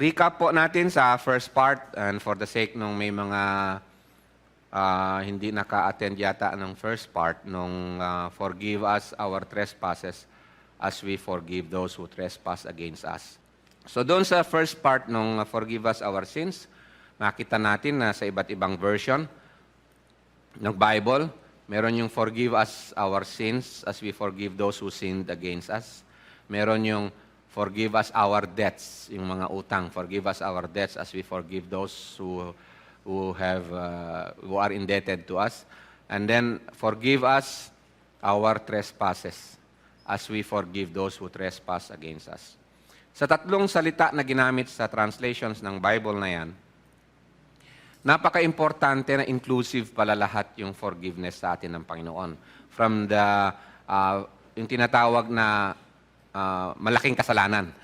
recap po natin sa first part, and for the sake nung may mga hindi naka-attend yata ng first part, nung forgive us our trespasses as we forgive those who trespass against us. So doon sa first part nung forgive us our sins, makita natin na sa iba't ibang version ng Bible, meron yung forgive us our sins as we forgive those who sinned against us. Meron yung forgive us our debts, yung mga utang. Forgive us our debts as we forgive those who are indebted to us. And then forgive us our trespasses as we forgive those who trespass against us. Sa tatlong salita na ginamit sa translations ng Bible na yan, napaka-importante na inclusive pala lahat yung forgiveness sa atin ng Panginoon. From yung tinatawag na malaking kasalanan.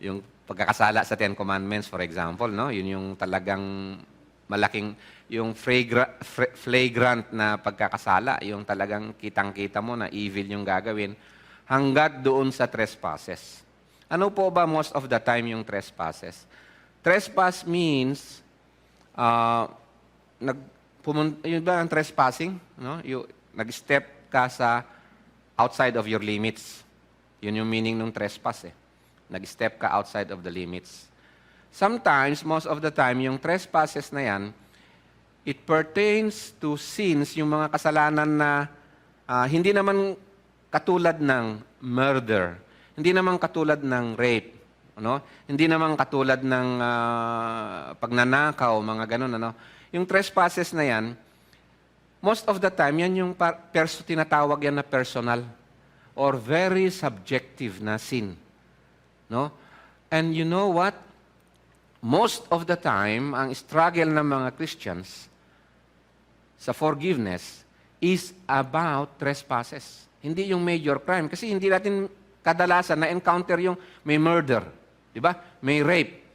Yung pagkakasala sa Ten Commandments, for example, no? Yun yung talagang malaking, yung flagrant na pagkakasala, yung talagang kitang-kita mo na evil yung gagawin, hanggat doon sa trespasses. Ano po ba most of the time yung trespasses? Trespass means, yun ba ang trespassing? No? Nag-step ka sa outside of your limits. Yun yung meaning ng trespass eh. Nag-step ka outside of the limits. Sometimes, most of the time, yung trespasses na yan, it pertains to sins, yung mga kasalanan na hindi naman katulad ng murder, hindi naman katulad ng rape, ano? Hindi naman katulad ng pagnanakaw, mga ganun. Ano? Yung trespasses na yan, most of the time, yan yung tinatawag yan na personal or very subjective na sin. No? And you know what? Most of the time, ang struggle ng mga Christians sa forgiveness is about trespasses. Hindi yung major crime. Kasi hindi natin kadalasan na-encounter yung may murder, di ba? May rape.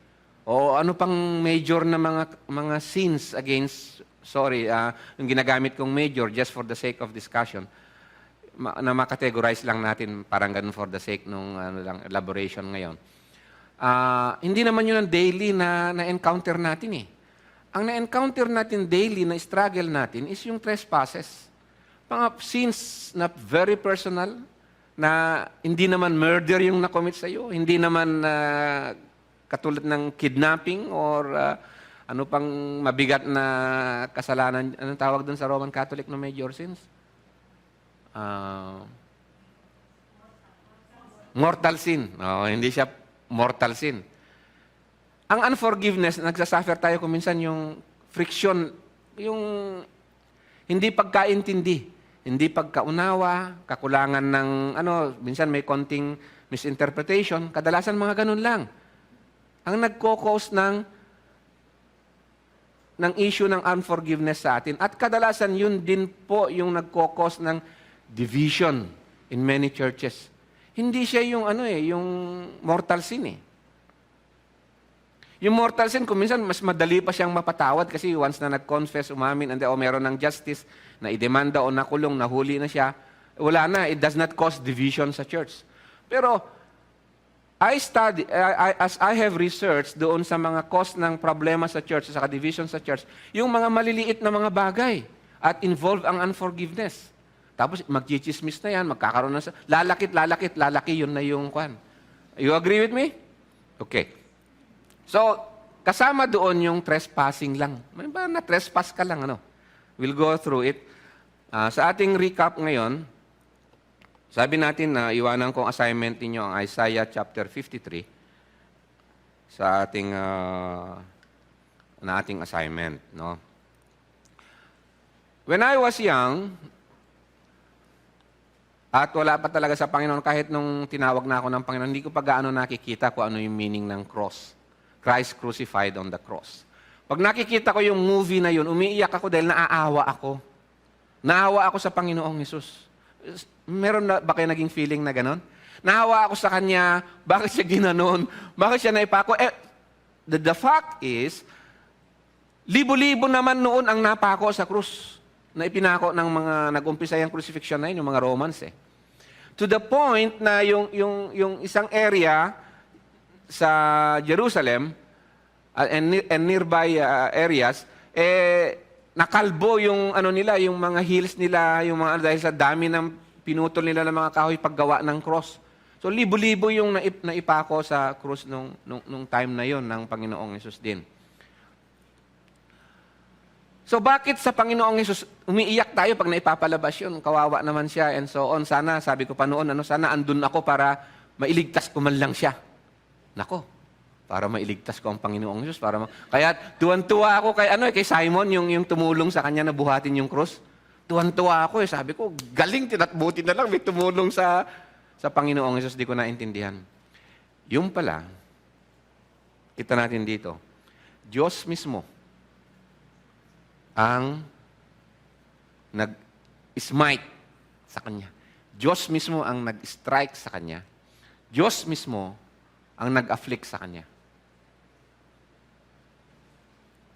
O ano pang major na mga sins against, yung ginagamit kong major just for the sake of discussion, na makategorize lang natin parang ganun for the sake ng elaboration ngayon. Hindi naman yun ang daily na encounter natin eh. Ang na-encounter natin daily na struggle natin is yung trespasses. Mga sins na very personal, na hindi naman murder yung na-commit sa iyo, hindi naman katulad ng kidnapping or ano pang mabigat na kasalanan. Anong tawag dun sa Roman Catholic na major sins? Mortal sin. No, hindi siya mortal sin. Ang unforgiveness, nagsasuffer tayo kung minsan yung friction, yung hindi pagkaintindi, hindi pagkaunawa, kakulangan ng minsan may konting misinterpretation, kadalasan mga ganun lang. Ang nagko-cause ng issue ng unforgiveness sa atin. At kadalasan yun din po yung nagko-cause ng division in many churches. Hindi siya yung yung mortal sin eh. Yung mortal sin, kung minsan mas madali pa siyang mapatawad kasi once na nag-confess, umamin, meron ng justice, na idemanda o nakulong, nahuli na siya, wala na, it does not cause division sa church. Pero, as I have researched doon sa mga cause ng problema sa church, sa division sa church, yung mga maliliit na mga bagay at involve ang unforgiveness. Tapos magchichismis na yan, magkakaroon na lalaki, yun na yung kwan. You agree with me? Okay. So, kasama doon yung trespassing lang. May ba na trespass ka lang, We'll go through it. Sa ating recap ngayon, sabi natin na iwanan kong assignment ninyo ang Isaiah chapter 53 sa ating assignment, no? When I was young, at wala pa talaga sa Panginoon, kahit nung tinawag na ako ng Panginoon, hindi ko pa gaano nakikita kung ano yung meaning ng cross. Christ crucified on the cross. Pag nakikita ko yung movie na yun, umiiyak ako dahil naaawa ako. Naawa ako sa Panginoong Hesus. Meron na ba kayo naging feeling na gano'n? Naawa ako sa Kanya, bakit siya ginanon? Bakit siya naipako? The fact is, libo-libo naman noon ang napako sa krus na ipinako ng mga nag-umpisa yung crucifixion na yun, yung mga Romans eh. To the point na yung isang area, sa Jerusalem and nearby areas, nakalbo yung ano nila, yung mga hills nila, yung mga dahil sa dami ng pinutol nila ng mga kahoy paggawa ng cross. So libo-libo yung naipako sa cross nung time na yon ng Panginoong Hesus din. So bakit sa Panginoong Hesus umiiyak tayo pag naipapalabas yun? Kawawa naman siya and so on. Sana, sabi ko pa noon, sana andun ako para mailigtas ko man lang siya. Nako, para mailigtas ko ang Panginoong Hesus. Kaya tuwan-tuwa ako kay Simon, yung tumulong sa kanya na buhatin yung cross. Tuwan-tuwa ako Sabi ko, galing, tinatbuti na lang, may tumulong sa Panginoong Hesus, di ko naintindihan. Yung pala, kita natin dito, Diyos mismo ang nag-smite sa kanya. Diyos mismo ang nag-strike sa kanya. Diyos mismo ang nag-afflict sa kanya.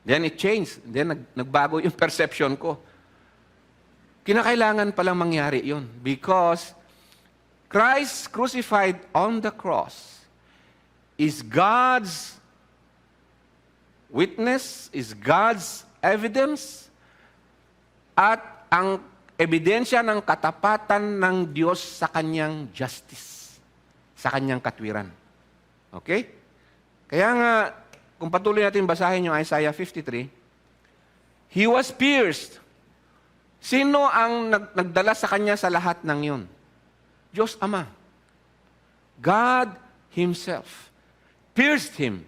Then it changed. Then nagbago yung perception ko. Kinakailangan palang mangyari yun because Christ crucified on the cross is God's witness, is God's evidence, at ang ebidensya ng katapatan ng Diyos sa kanyang justice, sa kanyang katwiran. Okay? Kaya nga, kung patuloy natin basahin yung Isaiah 53, He was pierced. Sino ang nagdala sa kanya sa lahat ng yun? Diyos Ama. God Himself pierced Him.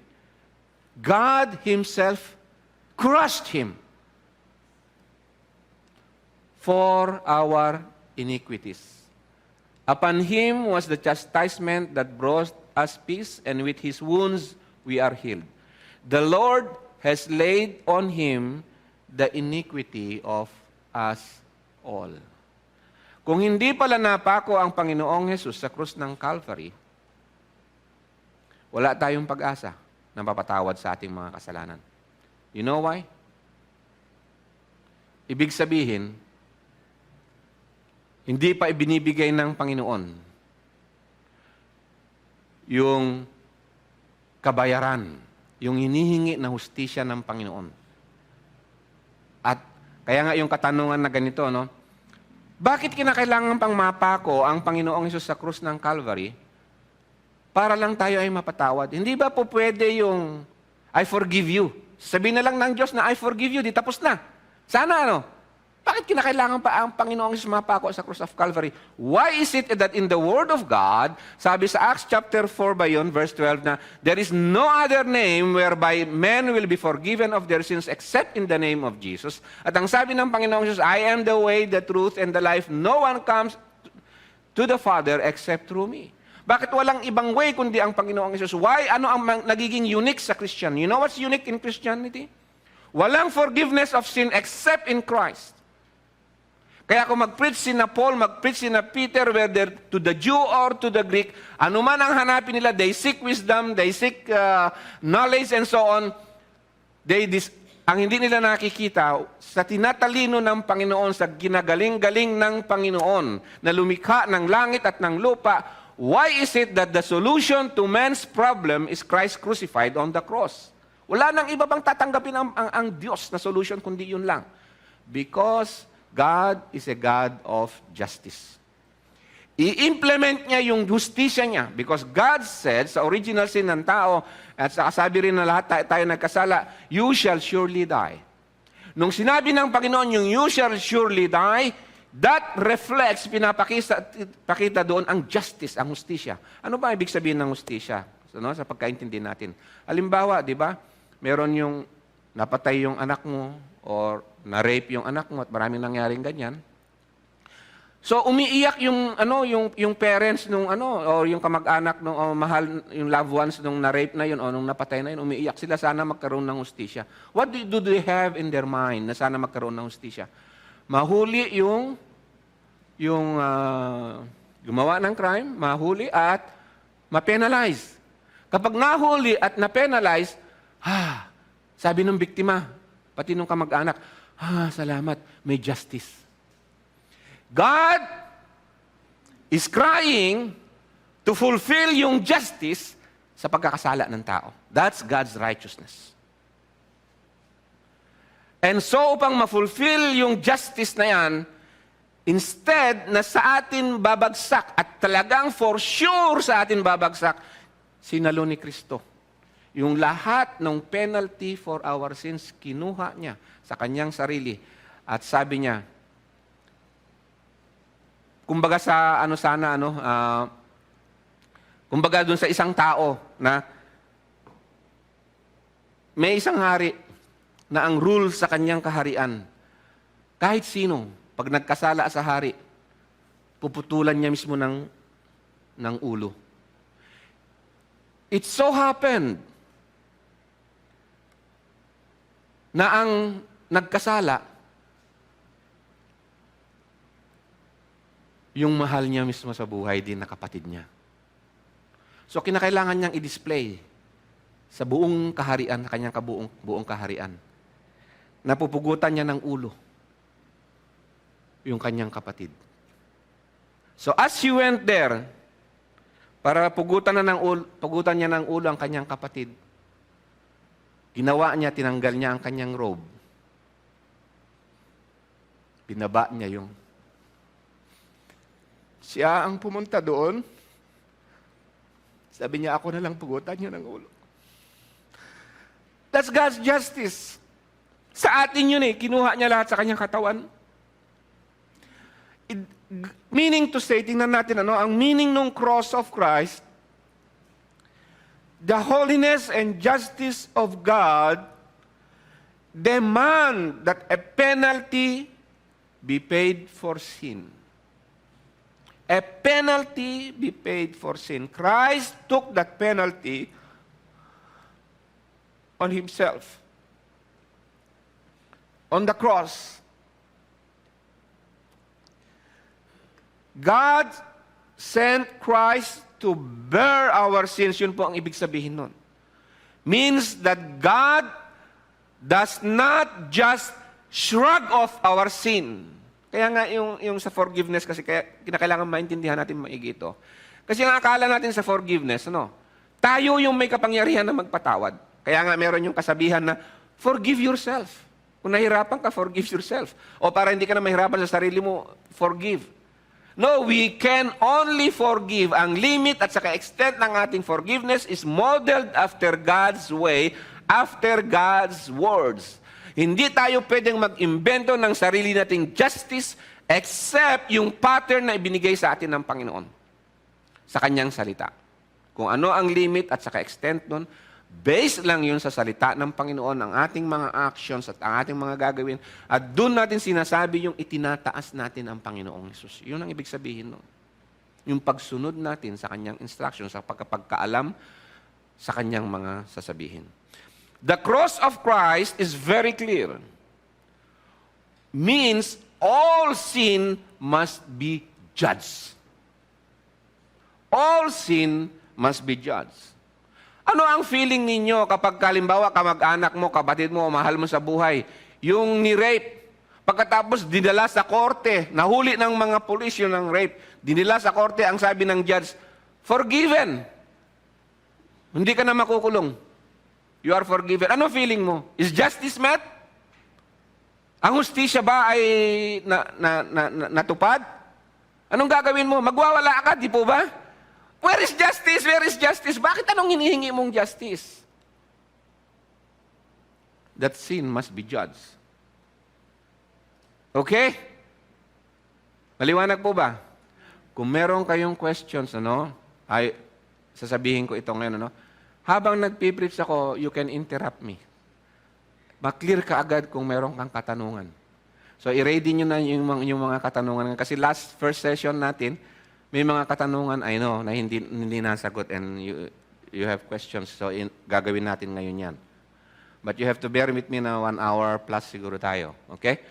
God Himself crushed Him for our iniquities. Upon Him was the chastisement that brought us peace, and with His wounds we are healed. The Lord has laid on Him the iniquity of us all. Kung hindi pala napako ang Panginoong Hesus sa krus ng Calvary, wala tayong pag-asa na mapatawad sa ating mga kasalanan. You know why? Ibig sabihin, hindi pa ibinibigay ng Panginoon yung kabayaran, yung hinihingi na hustisya ng Panginoon. At kaya nga yung katanungan na ganito, no? Bakit kinakailangan pang mapako ang Panginoong Hesus sa krus ng Calvary para lang tayo ay mapatawad? Hindi ba po pwede yung I forgive you? Sabihin na lang ng Diyos na I forgive you, di tapos na. Sana Bakit kinakailangan pa ang Panginoong Hesus mapako sa cross of Calvary? Why is it that in the Word of God, sabi sa Acts chapter 4 ba yun, verse 12 na, there is no other name whereby men will be forgiven of their sins except in the name of Jesus. At ang sabi ng Panginoong Hesus, I am the way, the truth, and the life. No one comes to the Father except through me. Bakit walang ibang way kundi ang Panginoong Hesus? Why? Ano ang nagiging unique sa Christian? You know what's unique in Christianity? Walang forgiveness of sin except in Christ. Kaya kung mag-preach si na Paul, mag-preach si na Peter, whether to the Jew or to the Greek, anuman ang hanapin nila, they seek wisdom, they seek knowledge and so on. Ang hindi nila nakikita, sa tinatalino ng Panginoon, sa ginagaling-galing ng Panginoon, na lumikha ng langit at ng lupa, why is it that the solution to man's problem is Christ crucified on the cross? Wala nang iba bang tatanggapin ang Diyos na solution kundi yun lang. Because God is a God of justice. I-implement niya yung justisya niya because God said sa original sin ng tao at sa kasabi rin na lahat tayo nagkasala, you shall surely die. Nung sinabi ng Panginoon yung you shall surely die, that reflects, pinapakita doon ang justice, ang hustisya. Ano ba ibig sabihin ng hustisya? Sa pagkaintindi natin. Halimbawa, di ba, meron yung napatay yung anak mo or na-rape yung anak mo at maraming nangyaring ganyan. So umiiyak yung parents nung or yung kamag-anak nung mahal yung loved ones nung na-rape na yun o nung napatay na yun, umiiyak sila sana magkaroon ng hustisya. What do they have in their mind na sana magkaroon ng hustisya? Mahuli yung gumawa ng crime, mahuli at ma-penalize. Kapag nahuli at na-penalize, sabi ng biktima, pati nung kamag-anak, salamat, may justice. God is crying to fulfill yung justice sa pagkakasala ng tao. That's God's righteousness. And so, upang ma-fulfill yung justice na yan, instead na sa atin babagsak, at talagang for sure sa atin babagsak, sinalo ni Kristo. Yung lahat ng penalty for our sins, kinuha niya sa kanyang sarili. At sabi niya, kumbaga sa kumbaga dun sa isang tao na may isang hari na ang rule sa kanyang kaharian, kahit sino, pag nagkasala sa hari, puputulan niya mismo ng ulo. It so happened na ang nagkasala, yung mahal niya mismo sa buhay din na kapatid niya. So kinakailangan niyang i-display sa buong kaharian, kanyang buong kaharian, napupugutan niya ng ulo yung kanyang kapatid. So as he went there, para pugutan niya ng ulo ang kanyang kapatid, ginawa niya, tinanggal niya ang kanyang robe. Binaba niya yung siya ang pumunta doon. Sabi niya, ako na lang pugutan niyo ng ulo. That's God's justice. Sa atin yun kinuha niya lahat sa kanyang katawan. Meaning to say, tingnan natin ang meaning ng cross of Christ, the holiness and justice of God demand that a penalty be paid for sin. A penalty be paid for sin. Christ took that penalty on himself. On the cross. God sent Christ to bear our sins. Yun po ang ibig sabihin nun. Means that God does not just shrug off our sin. Kaya nga yung sa forgiveness, kasi kaya kinakailangan maintindihan natin maigi ito. Kasi ang akala natin sa forgiveness, tayo yung may kapangyarihan na magpatawad. Kaya nga meron yung kasabihan na, forgive yourself. Kung nahirapan ka, forgive yourself. O para hindi ka na mahirapan sa sarili mo, forgive. No, we can only forgive. Ang limit at saka extent ng ating forgiveness is modeled after God's way, after God's words. Hindi tayo pwedeng mag-imbento ng sarili nating justice except yung pattern na ibinigay sa atin ng Panginoon sa kanyang salita. Kung ano ang limit at saka extent nun, based lang yun sa salita ng Panginoon, ang ating mga actions at ang ating mga gagawin, at doon natin sinasabi yung itinataas natin ang Panginoong Hesus. Yun ang ibig sabihin nun. Yung pagsunod natin sa kanyang instruction, sa pagkaalam sa kanyang mga sasabihin. The cross of Christ is very clear. Means all sin must be judged. All sin must be judged. Ano ang feeling ninyo kapag kalimbawa kamag-anak mo, kapatid mo, mahal mo sa buhay, yung ni-rape, pagkatapos dinala sa korte, nahuli ng mga pulis yun ng rape, dinala sa korte, ang sabi ng judge, forgiven. Hindi ka na makukulong. You are forgiven. Ano feeling mo? Is justice met? Ang hustisya ba ay natupad? Anong gagawin mo? Magwawala ka, di po ba? Where is justice? Where is justice? Bakit anong hinihingi mong justice? That sin must be judged. Okay? Maliwanag po ba? Kung meron kayong questions, ay sasabihin ko ito ngayon, habang nagpipreach ako, you can interrupt me. Ma-clear ka agad kung meron kang katanungan. So, i-ready nyo na yung mga katanungan. Kasi first session natin, may mga katanungan, I know, na hindi nasagot and you have questions. So, gagawin natin ngayon yan. But you have to bear with me na 1 hour plus siguro tayo. Okay?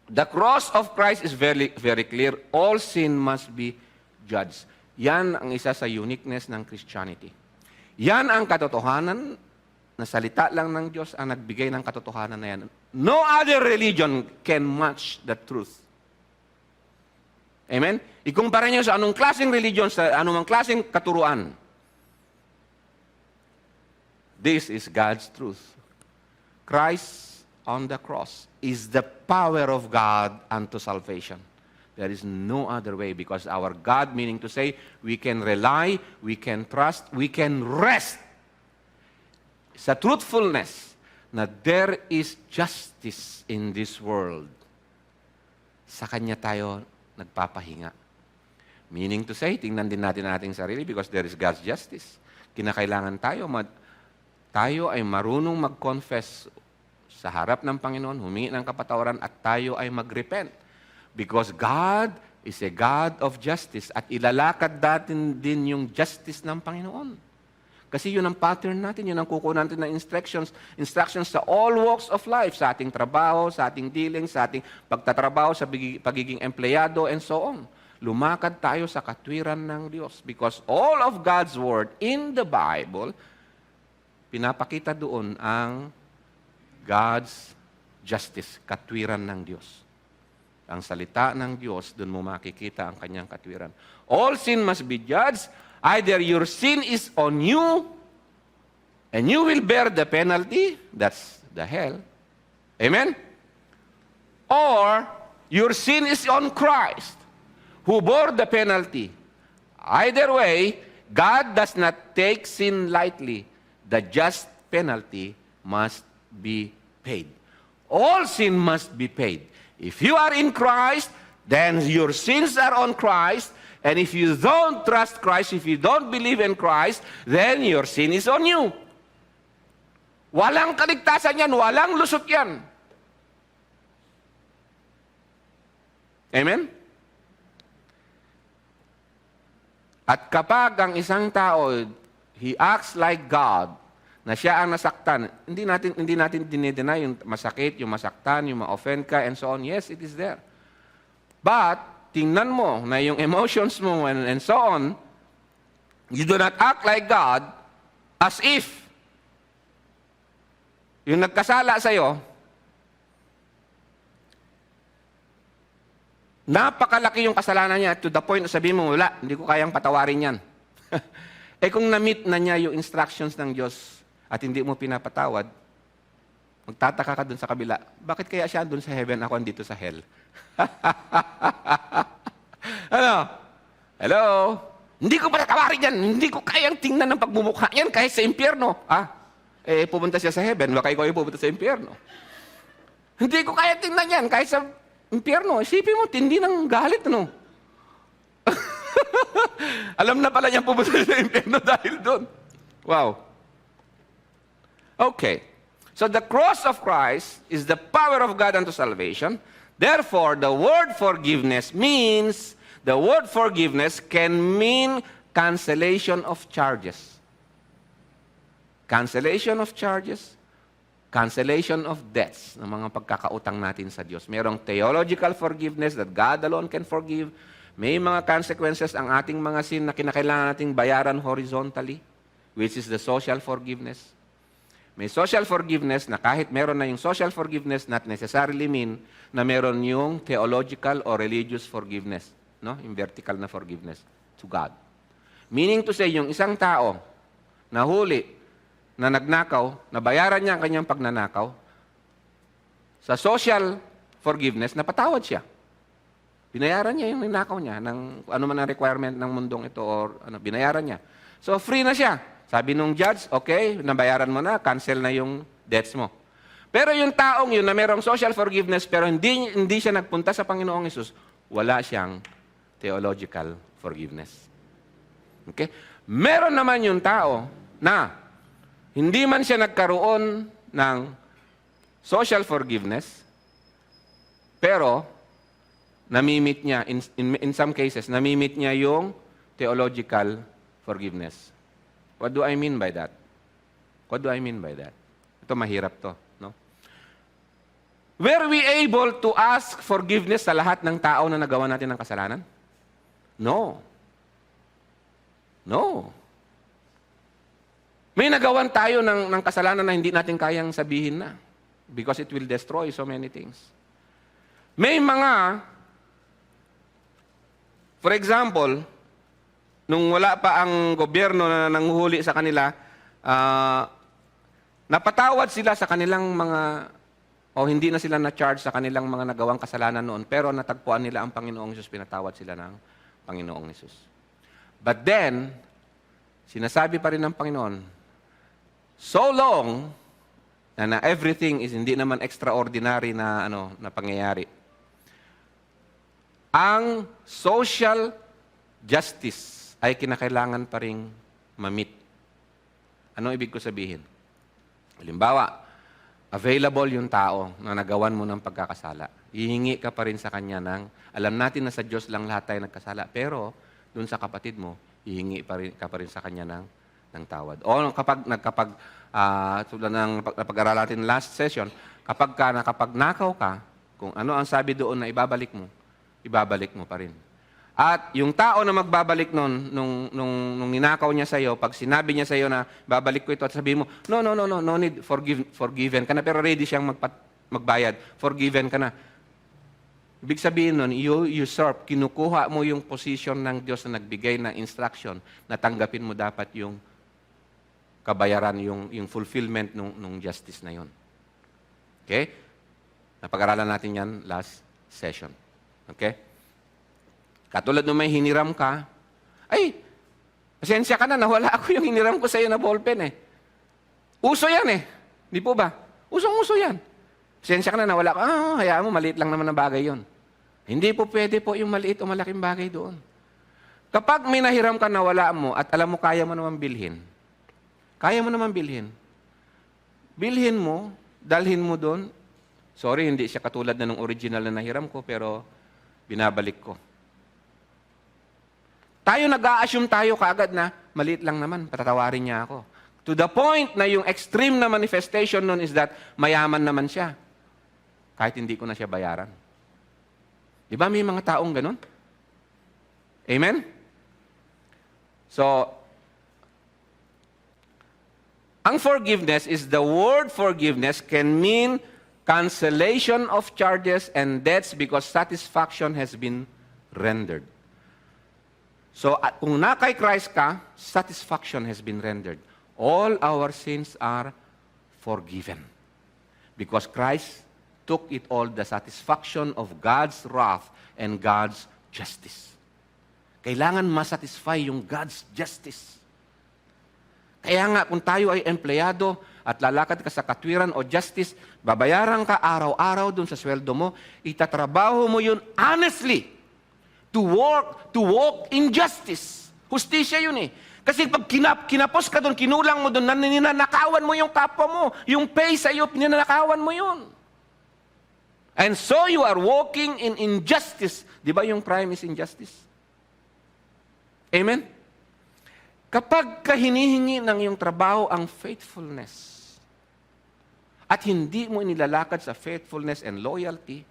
The cross of Christ is very, very clear. All sin must be judged. Yan ang isa sa uniqueness ng Christianity. Yan ang katotohanan na salita lang ng Diyos ang nagbigay ng katotohanan na yan. No other religion can match the truth. Amen? Ikumpara niyo sa anong klaseng religion, sa anumang klaseng katuruan. This is God's truth. Christ on the cross is the power of God unto salvation. There is no other way, because our God, meaning to say, we can rely, we can trust, we can rest sa truthfulness na there is justice in this world. Sa Kanya tayo nagpapahinga. Meaning to say, tingnan din natin ating sarili, because there is God's justice. Kinakailangan tayo ay marunong mag-confess sa harap ng Panginoon, humingi ng kapatawaran, at tayo ay mag-repent. Because God is a God of justice, at ilalakad natin din yung justice ng Panginoon. Kasi yun ang pattern natin, yun ang kukuha natin ng instructions sa all walks of life, sa ating trabaho, sa ating dealings, sa ating pagtatrabaho, sa pagiging empleyado, and so on. Lumakad tayo sa katwiran ng Diyos. Because all of God's Word in the Bible, pinapakita doon ang God's justice, katwiran ng Diyos. Ang salita ng Diyos, doon mo makikita ang kanyang katwiran. All sin must be judged. Either your sin is on you, and you will bear the penalty, that's the hell. Amen? Or, your sin is on Christ, who bore the penalty. Either way, God does not take sin lightly. The just penalty must be paid. All sin must be paid. If you are in Christ, then your sins are on Christ. And if you don't trust Christ, if you don't believe in Christ, then your sin is on you. Walang kaligtasan yan, walang lusot yan. Amen? At kapag ang isang tao, he acts like God, na siya ang nasaktan, hindi natin dinideny yung masakit, yung masaktan, yung ma-offend ka, and so on. Yes, it is there. But, tingnan mo na yung emotions mo and so on, you do not act like God as if yung nagkasala sa'yo, napakalaki yung kasalanan niya to the point na sabihin mo, wala, hindi ko kayang patawarin yan. Eh kung na-meet na niya yung instructions ng Diyos at hindi mo pinapatawad, magtataka ka dun sa kabila, bakit kaya siya dun sa heaven, ako andito sa hell? Ano? Hello? Hindi ko patatawarin yan, hindi ko kayang tingnan ng pagmumukha yan kahit sa impyerno. Pupunta siya sa heaven, baka ikaw ay pupunta sa impyerno. Hindi ko kaya tingnan yan kahit sa impyerno. Isipin mo, tindi ng galit, no? Alam na pala niya pupunta sa impyerno dahil doon. Wow. Okay. So the cross of Christ is the power of God unto salvation. Therefore, the word forgiveness can mean cancellation of charges. Cancellation of charges, cancellation of debts, ng mga pagkakautang natin sa Diyos. Mayroong theological forgiveness that God alone can forgive. May mga consequences ang ating mga sin na kinakailangan nating bayaran horizontally, which is the social forgiveness. May social forgiveness na kahit meron na yung social forgiveness, not necessarily mean na meron yung theological or religious forgiveness, no? Yung vertical na forgiveness to God. Meaning to say, yung isang tao na huli, na nagnakaw, nabayaran niya ang kanyang pagnanakaw, sa social forgiveness, napatawad siya. Binayaran niya yung ninakaw niya, ng ano man ang requirement ng mundong ito, or binayaran niya. So, free na siya. Sabi nung judge, okay, nabayaran mo na, cancel na yung debts mo. Pero yung taong yun na merong social forgiveness, pero hindi siya nagpunta sa Panginoong Hesus, wala siyang theological forgiveness. Okay? Meron naman yung tao na hindi man siya nagkaroon ng social forgiveness, pero namimit niya, in some cases, namimit niya yung theological forgiveness. What do I mean by that? What do I mean by that? Ito mahirap to, no? Were we able to ask forgiveness sa lahat ng tao na nagawa natin ng kasalanan? No. No. May nagawan tayo ng kasalanan na hindi natin kayang sabihin na because it will destroy so many things. May mga, for example, nung wala pa ang gobyerno na nanguhuli sa kanila, Napatawad sila sa kanilang mga, o hindi na sila na-charge sa kanilang mga nagawang kasalanan noon, pero natagpuan nila ang Panginoong Hesus, pinatawad sila ng Panginoong Hesus. But then, sinasabi pa rin ng Panginoon, so long na everything is hindi naman extraordinary na na pangyayari. Ang social justice ay kinakailangan pa ring ma-meet. Ano ibig ko sabihin? Halimbawa, available yung tao na nagawan mo ng pagkakasala. Hihingi ka pa rin sa kanya alam natin na sa Diyos lang lahat tayo nagkasala, pero dun sa kapatid mo, hihingi ka pa rin sa kanya ng tawad. O tulad ng napag-aralan natin last session, kapag nakapagnakaw ka, kung ano ang sabi doon na ibabalik mo pa rin. At yung tao na magbabalik nung ninakaw niya sa iyo, pag sinabi niya sa iyo na babalik ko ito at sabihin mo, no need, forgiven ka na, pero ready siyang magbayad, forgiven ka na. Ibig sabihin nun, you usurp, kinukuha mo yung position ng Diyos na nagbigay ng instruction na tanggapin mo dapat yung kabayaran, yung fulfillment nung justice na yun. Okay? Napag-aralan natin yan last session. Okay? Katulad nung may hiniram ka, ay, pasensya ka na, nawala ako yung hiniram ko sa iyo na ballpen eh. Uso yan eh. Di po ba? Usong-uso yan. Pasensya ka na, nawala ka. Hayaan mo, maliit lang naman na bagay yon. Hindi po pwede po yung maliit o malaking bagay doon. Kapag may nahiram ka, nawala mo, at alam mo, kaya mo naman bilhin. Bilhin mo, dalhin mo doon. Sorry, hindi siya katulad na ng original na nahiram ko, pero binabalik ko. Tayo nag-a-assume tayo kaagad na maliit lang naman, patatawarin niya ako. To the point na yung extreme na manifestation nun is that mayaman naman siya. Kahit hindi ko na siya bayaran. Di ba may mga taong ganun? Amen? So, ang forgiveness is the word forgiveness can mean cancellation of charges and debts because satisfaction has been rendered. So, kung na kay Christ ka, satisfaction has been rendered. All our sins are forgiven. Because Christ took it all, the satisfaction of God's wrath and God's justice. Kailangan masatisfy yung God's justice. Kaya nga, kung tayo ay empleyado at lalakad ka sa katwiran o justice, babayaran ka araw-araw dun sa sweldo mo, itatrabaho mo yun honestly. To walk in justice. Hustisya yun eh. Kasi pag kinapos ka doon, kinulang mo doon, ninanakawan mo yung kapwa mo. Yung pay sa iyo, ninanakawan mo yun. And so you are walking in injustice. Di ba yung crime is injustice? Amen? Kapag hinihingi ng iyong trabaho ang faithfulness, at hindi mo inilalakad sa faithfulness and loyalty,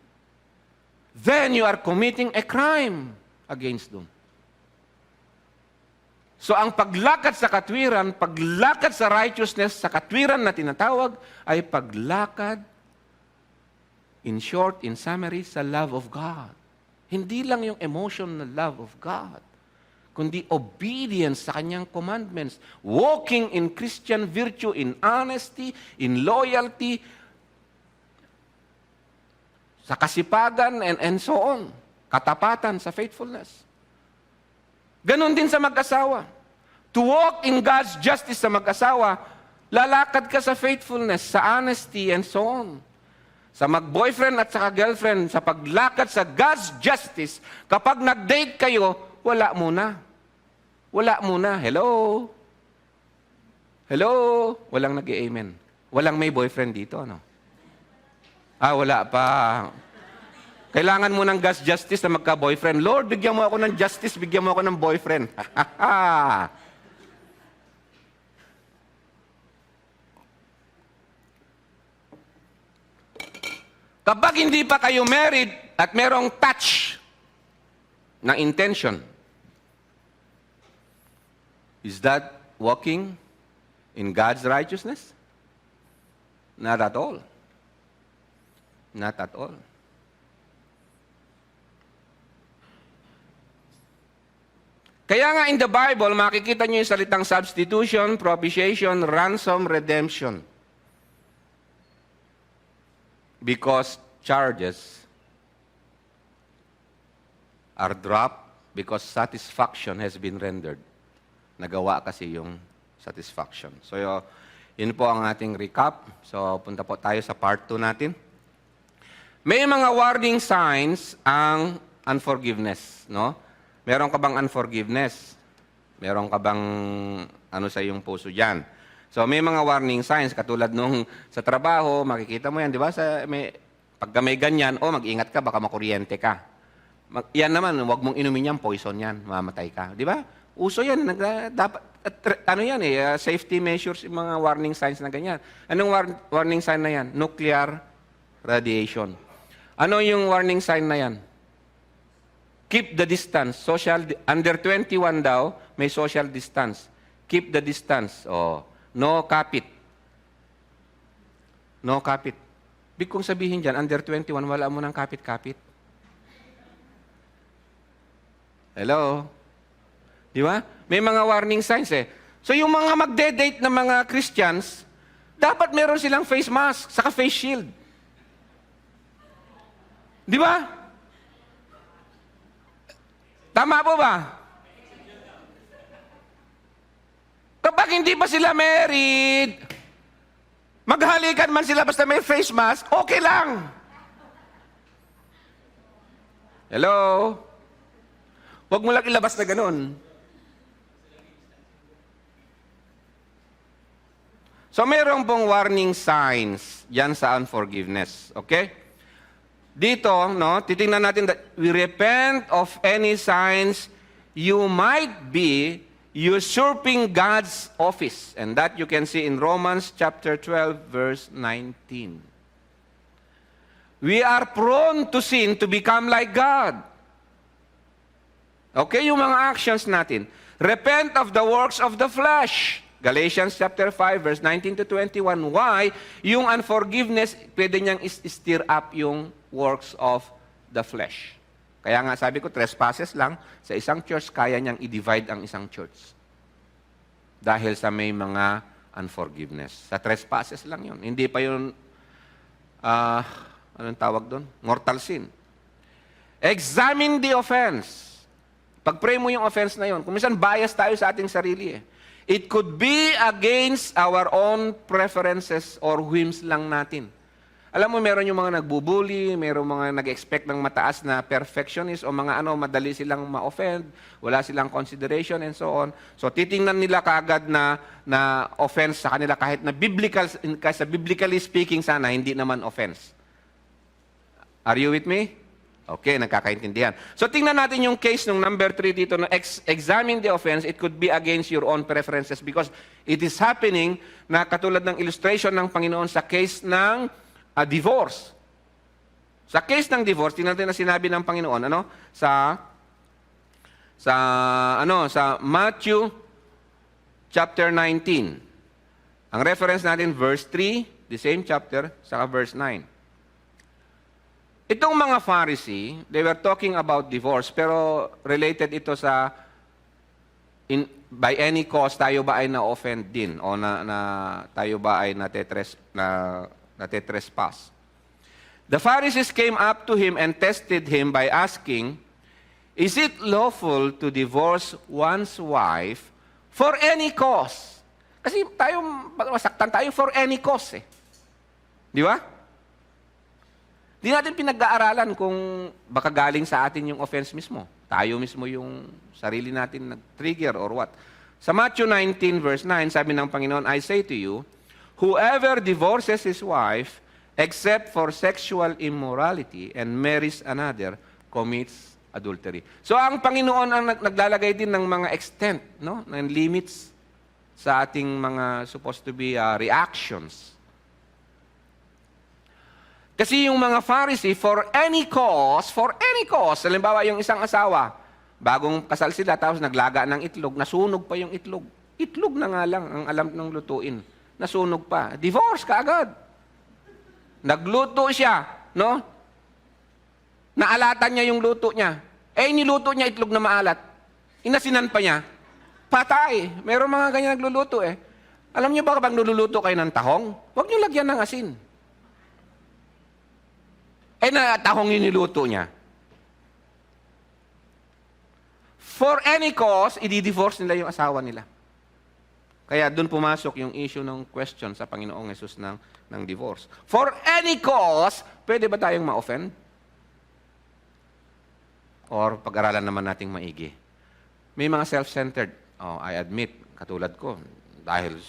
then you are committing a crime against them. So ang paglakad sa katwiran, paglakad sa righteousness, sa katwiran na tinatawag, ay paglakad, in short, in summary, sa love of God. Hindi lang yung emotional love of God, kundi obedience sa Kanyang commandments, walking in Christian virtue, in honesty, in loyalty, sa kasipagan, and so on. Katapatan sa faithfulness. Ganon din sa mag-asawa. To walk in God's justice sa mag-asawa, lalakad ka sa faithfulness, sa honesty, and so on. Sa mag-boyfriend at sa girlfriend, sa paglakad sa God's justice, kapag nag-date kayo, wala muna. Wala muna. Hello? Hello? Walang nag-amen. Walang may boyfriend dito, ano? Wala pa. Kailangan mo ng God's justice na magka-boyfriend. Lord, bigyan mo ako ng justice, bigyan mo ako ng boyfriend. Kapag hindi pa kayo married at merong touch na intention, is that walking in God's righteousness? Not at all. Not at all. Kaya nga in the Bible, makikita niyo yung salitang substitution, propitiation, ransom, redemption. because charges are dropped because satisfaction has been rendered. Nagawa kasi yung satisfaction. So, yun po ang ating recap. So, punta po tayo sa part 2 natin. May mga warning signs ang unforgiveness, no? Meron ka bang unforgiveness? Meron ka bang ano sa iyong puso diyan? So, may mga warning signs katulad nung sa trabaho, makikita mo yan, di ba? Pagka may ganyan, mag-ingat ka, baka makuryente ka. Yan naman, huwag mong inumin yan, poison yan, mamatay ka. Di ba? Uso yan, dapat, safety measures, yung mga warning signs na ganyan. Anong warning sign na yan? Nuclear radiation. Ano yung warning sign na yan? Keep the distance. Under 21 daw, may social distance. Keep the distance. No kapit. No kapit. Big kong sabihin dyan, under 21, wala mo ng kapit-kapit. Hello? Di ba? May mga warning signs eh. So yung mga magde-date na mga Christians, dapat meron silang face mask, saka face shield. Di ba? Tama po ba? Kapag hindi pa sila married, maghalikan man sila basta may face mask, okay lang. Hello? Huwag mo lang ilabas na ganun. So, mayroong pong warning signs yan sa unforgiveness. Okay? Dito, no, titingnan natin that we repent of any signs you might be usurping God's office. And that you can see in Romans chapter 12, verse 19. We are prone to sin to become like God. Okay, yung mga actions natin. Repent of the works of the flesh. Galatians chapter 5, verse 19 to 21. Why? Yung unforgiveness, pwede niyang stir up yung works of the flesh. Kaya nga sabi ko, trespasses lang, sa isang church, kaya niyang i-divide ang isang church. Dahil sa may mga unforgiveness. Sa trespasses lang yun. Hindi pa yun, anong tawag doon? Mortal sin. Examine the offense. Pag-pray mo yung offense na yun, kung minsan bias tayo sa ating sarili eh. It could be against our own preferences or whims lang natin. Alam mo, meron yung mga nagbubuli, meron mga nag-expect ng mataas na perfectionist o mga madali silang ma-offend, wala silang consideration and so on. So, titingnan nila kaagad na offense sa kanila kahit na biblically speaking sana, hindi naman offense. Are you with me? Okay, nagkakaintindihan. So, tingnan natin yung case ng number 3 dito na examine the offense. It could be against your own preferences because it is happening na katulad ng illustration ng Panginoon sa case ng divorce. Sa case ng divorce, tingnan natin na sinabi ng Panginoon, sa Matthew chapter 19. Ang reference natin, verse 3, the same chapter, saka verse 9. Itong mga Pharisee, they were talking about divorce, pero related ito sa by any cause, tayo ba ay na-offend din o tayo ba ay natetrespass. The Pharisees came up to him and tested him by asking, is it lawful to divorce one's wife for any cause? Kasi masaktan tayo for any cause eh. Di ba? Di natin pinag-aaralan kung baka galing sa atin yung offense mismo. Tayo mismo yung sarili natin nag-trigger or what. Sa Matthew 19 verse 9, sabi ng Panginoon, I say to you, whoever divorces his wife except for sexual immorality and marries another commits adultery. So ang Panginoon ang naglalagay din ng mga extent, no, ng limits sa ating mga supposed to be reactions. Kasi yung mga Pharisee, for any cause, halimbawa yung isang asawa, bagong kasal sila, tapos naglaga ng itlog, nasunog pa yung itlog. Itlog na nga lang ang alam ng lutuin. Nasunog pa. Divorce kaagad. Nagluto siya, no? Naalatan niya yung luto niya. Niluto niya itlog na maalat. Inasinan pa niya. Patay. Meron mga ganyan nagluluto eh. Alam niyo ba kapag niluluto kayo ng tahong, huwag niyo lagyan ng asin. na tahong yung niluto niya. For any cause, i-divorce nila yung asawa nila. Kaya doon pumasok yung issue ng question sa Panginoong Yesus ng divorce. For any cause, pwede ba tayong ma-offend? Or pag-aralan naman nating maigi. May mga self-centered, I admit, katulad ko, dahil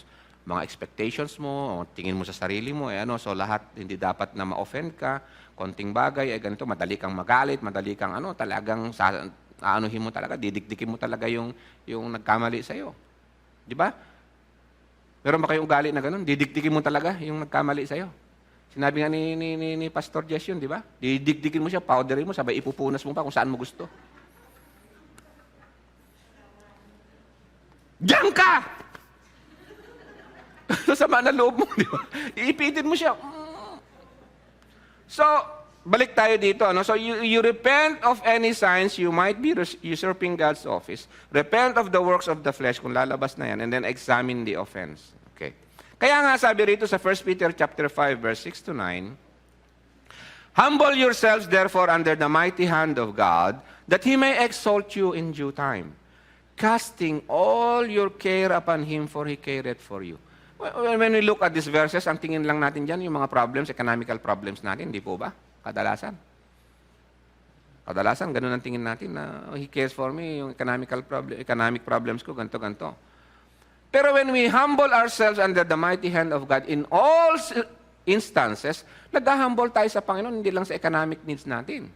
mga expectations mo, o tingin mo sa sarili mo, so lahat hindi dapat na ma-offend ka, konting bagay, ganito, madali kang magalit, madali kang talagang aanuhin mo talaga, didikdikin mo talaga yung nagkamali sa'yo. Di ba? Meron ba kayong ugali na ganun? Didikdikin mo talaga yung nagkamali sa'yo. Sinabi nga ni Pastor Jess yun, di ba? Didikdikin mo siya, powderin mo, sabay ipupunas mo pa kung saan mo gusto. Diyan ka! Sama na loob mo, di ba? Iipitin mo siya. So, balik tayo dito. So, you repent of any signs you might be usurping God's office. Repent of the works of the flesh, kung lalabas na yan, and then examine the offense. Okay. Kaya nga sabi rito sa 1 Peter chapter 5, verse 6 to 9, humble yourselves therefore under the mighty hand of God, that He may exalt you in due time, casting all your care upon Him, for He careth for you. When we look at these verses, ang tingin lang natin dyan, yung mga problems, economical problems natin, di po ba? Kadalasan. Kadalasan, ganun ang tingin natin na He cares for me, yung economic problems ko, ganto. Pero when we humble ourselves under the mighty hand of God, in all instances, nag-humble tayo sa Panginoon, hindi lang sa economic needs natin.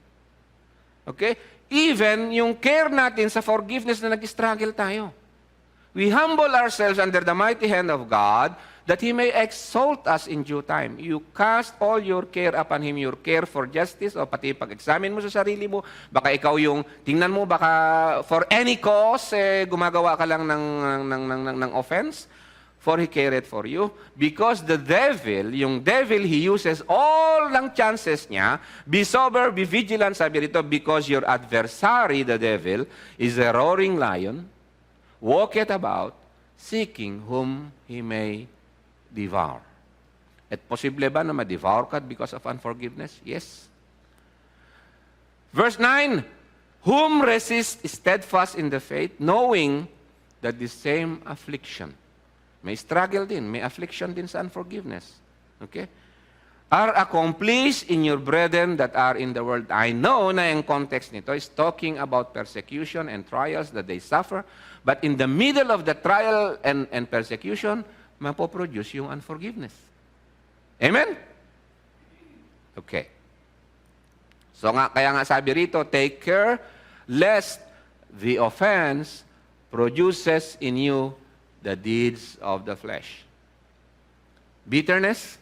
Okay? Even yung care natin sa forgiveness na nag-struggle tayo. We humble ourselves under the mighty hand of God, that He may exalt us in due time. You cast all your care upon Him, your care for justice, o pati pag-examine mo sa sarili mo, baka ikaw yung, tingnan mo, baka for any cause, gumagawa ka lang ng offense, for He careth for you. Because the devil, He uses all ng chances niya, be sober, be vigilant, sabi rito, because your adversary, the devil, is a roaring lion, walketh about, seeking whom he may devour. At posible ba na ma-devour ka because of unforgiveness? Yes. Verse 9, whom resist steadfast in the faith, knowing that the same affliction, may struggle din, may affliction din sa unforgiveness. Okay? Are accomplished in your brethren that are in the world. I know na yung context nito is talking about persecution and trials that they suffer, but in the middle of the trial and persecution, mapoproduce yung unforgiveness. Amen? Okay. So kaya nga sabi rito, take care lest the offense produces in you the deeds of the flesh. Bitterness.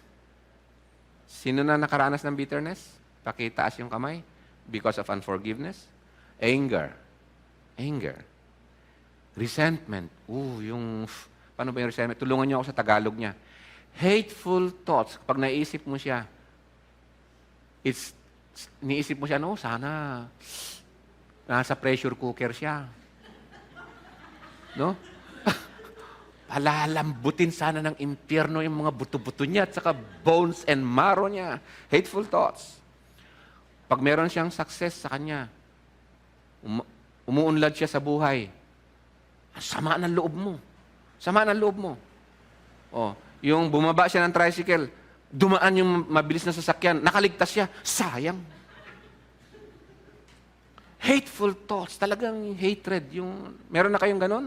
Sino na nakaranas ng bitterness? Pakitaas yung kamay. Because of unforgiveness. Anger. Resentment. Paano ba yung resentment? Tulungan niyo ako sa Tagalog niya. Hateful thoughts. Pag naisip mo siya, niisip mo siya, sana nasa pressure cooker siya. No? Palalambutin sana ng impyerno yung mga buto-buto niya at saka bones and marrow niya. Hateful thoughts. Pag meron siyang success sa kanya, umuunlad siya sa buhay, sama ng loob mo. Yung bumaba siya ng tricycle, dumaan yung mabilis na sasakyan, nakaligtas siya, sayang. Hateful thoughts, talagang hatred. Meron na kayong ganon?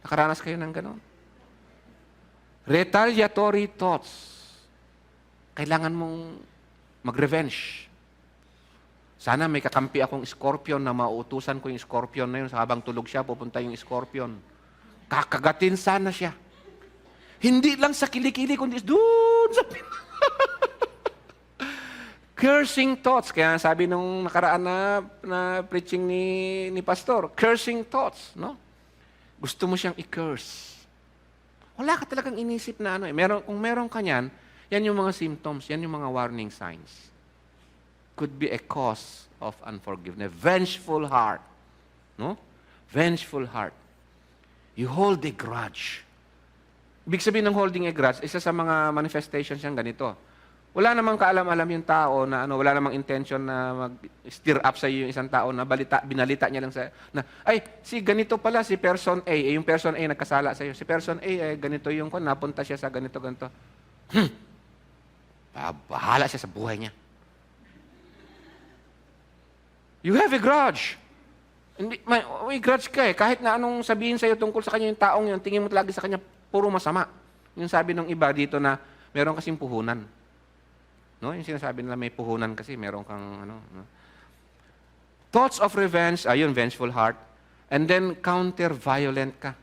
Nakaranas kayo ng ganon? Retaliatory thoughts. Kailangan mong mag-revenge. Sana may kakampi akong scorpion na mauutusan ko yung scorpion na yun. Sa habang tulog siya, pupunta yung scorpion. Kakagatin sana siya. Hindi lang sa kilikili, kundi doon sa cursing thoughts. Kaya sabi nung nakaraan na preaching ni pastor, cursing thoughts. No? Gusto mo siyang i-curse. Wala ka talagang inisip na kung meron ka niyan, yan yung mga symptoms, yan yung mga warning signs. Could be a cause of unforgiveness. Vengeful heart. No? Vengeful heart. You hold a grudge. Ibig sabihin ng holding a grudge, isa sa mga manifestations yan ganito. Wala namang kaalam-alam yung tao na ano, wala namang intention na mag-stir up sa iyo yung isang tao na binalita niya lang sa na ay si ganito pala si person A, yung person A nagkasala sa iyo. Si person A ganito yung napunta siya sa ganito. Bahala siya sa buhay niya. You have a grudge. Hindi, may grudge ka eh. Kahit na anong sabihin sa iyo tungkol sa kanya yung taong yun, tingin mo lagi sa kanya puro masama. Yung sabi ng iba dito na meron kasing puhunan. No, yung sinasabi nila may puhunan kasi meron kang ano, no? Thoughts of revenge, ayun, vengeful heart. And then counter-violent ka.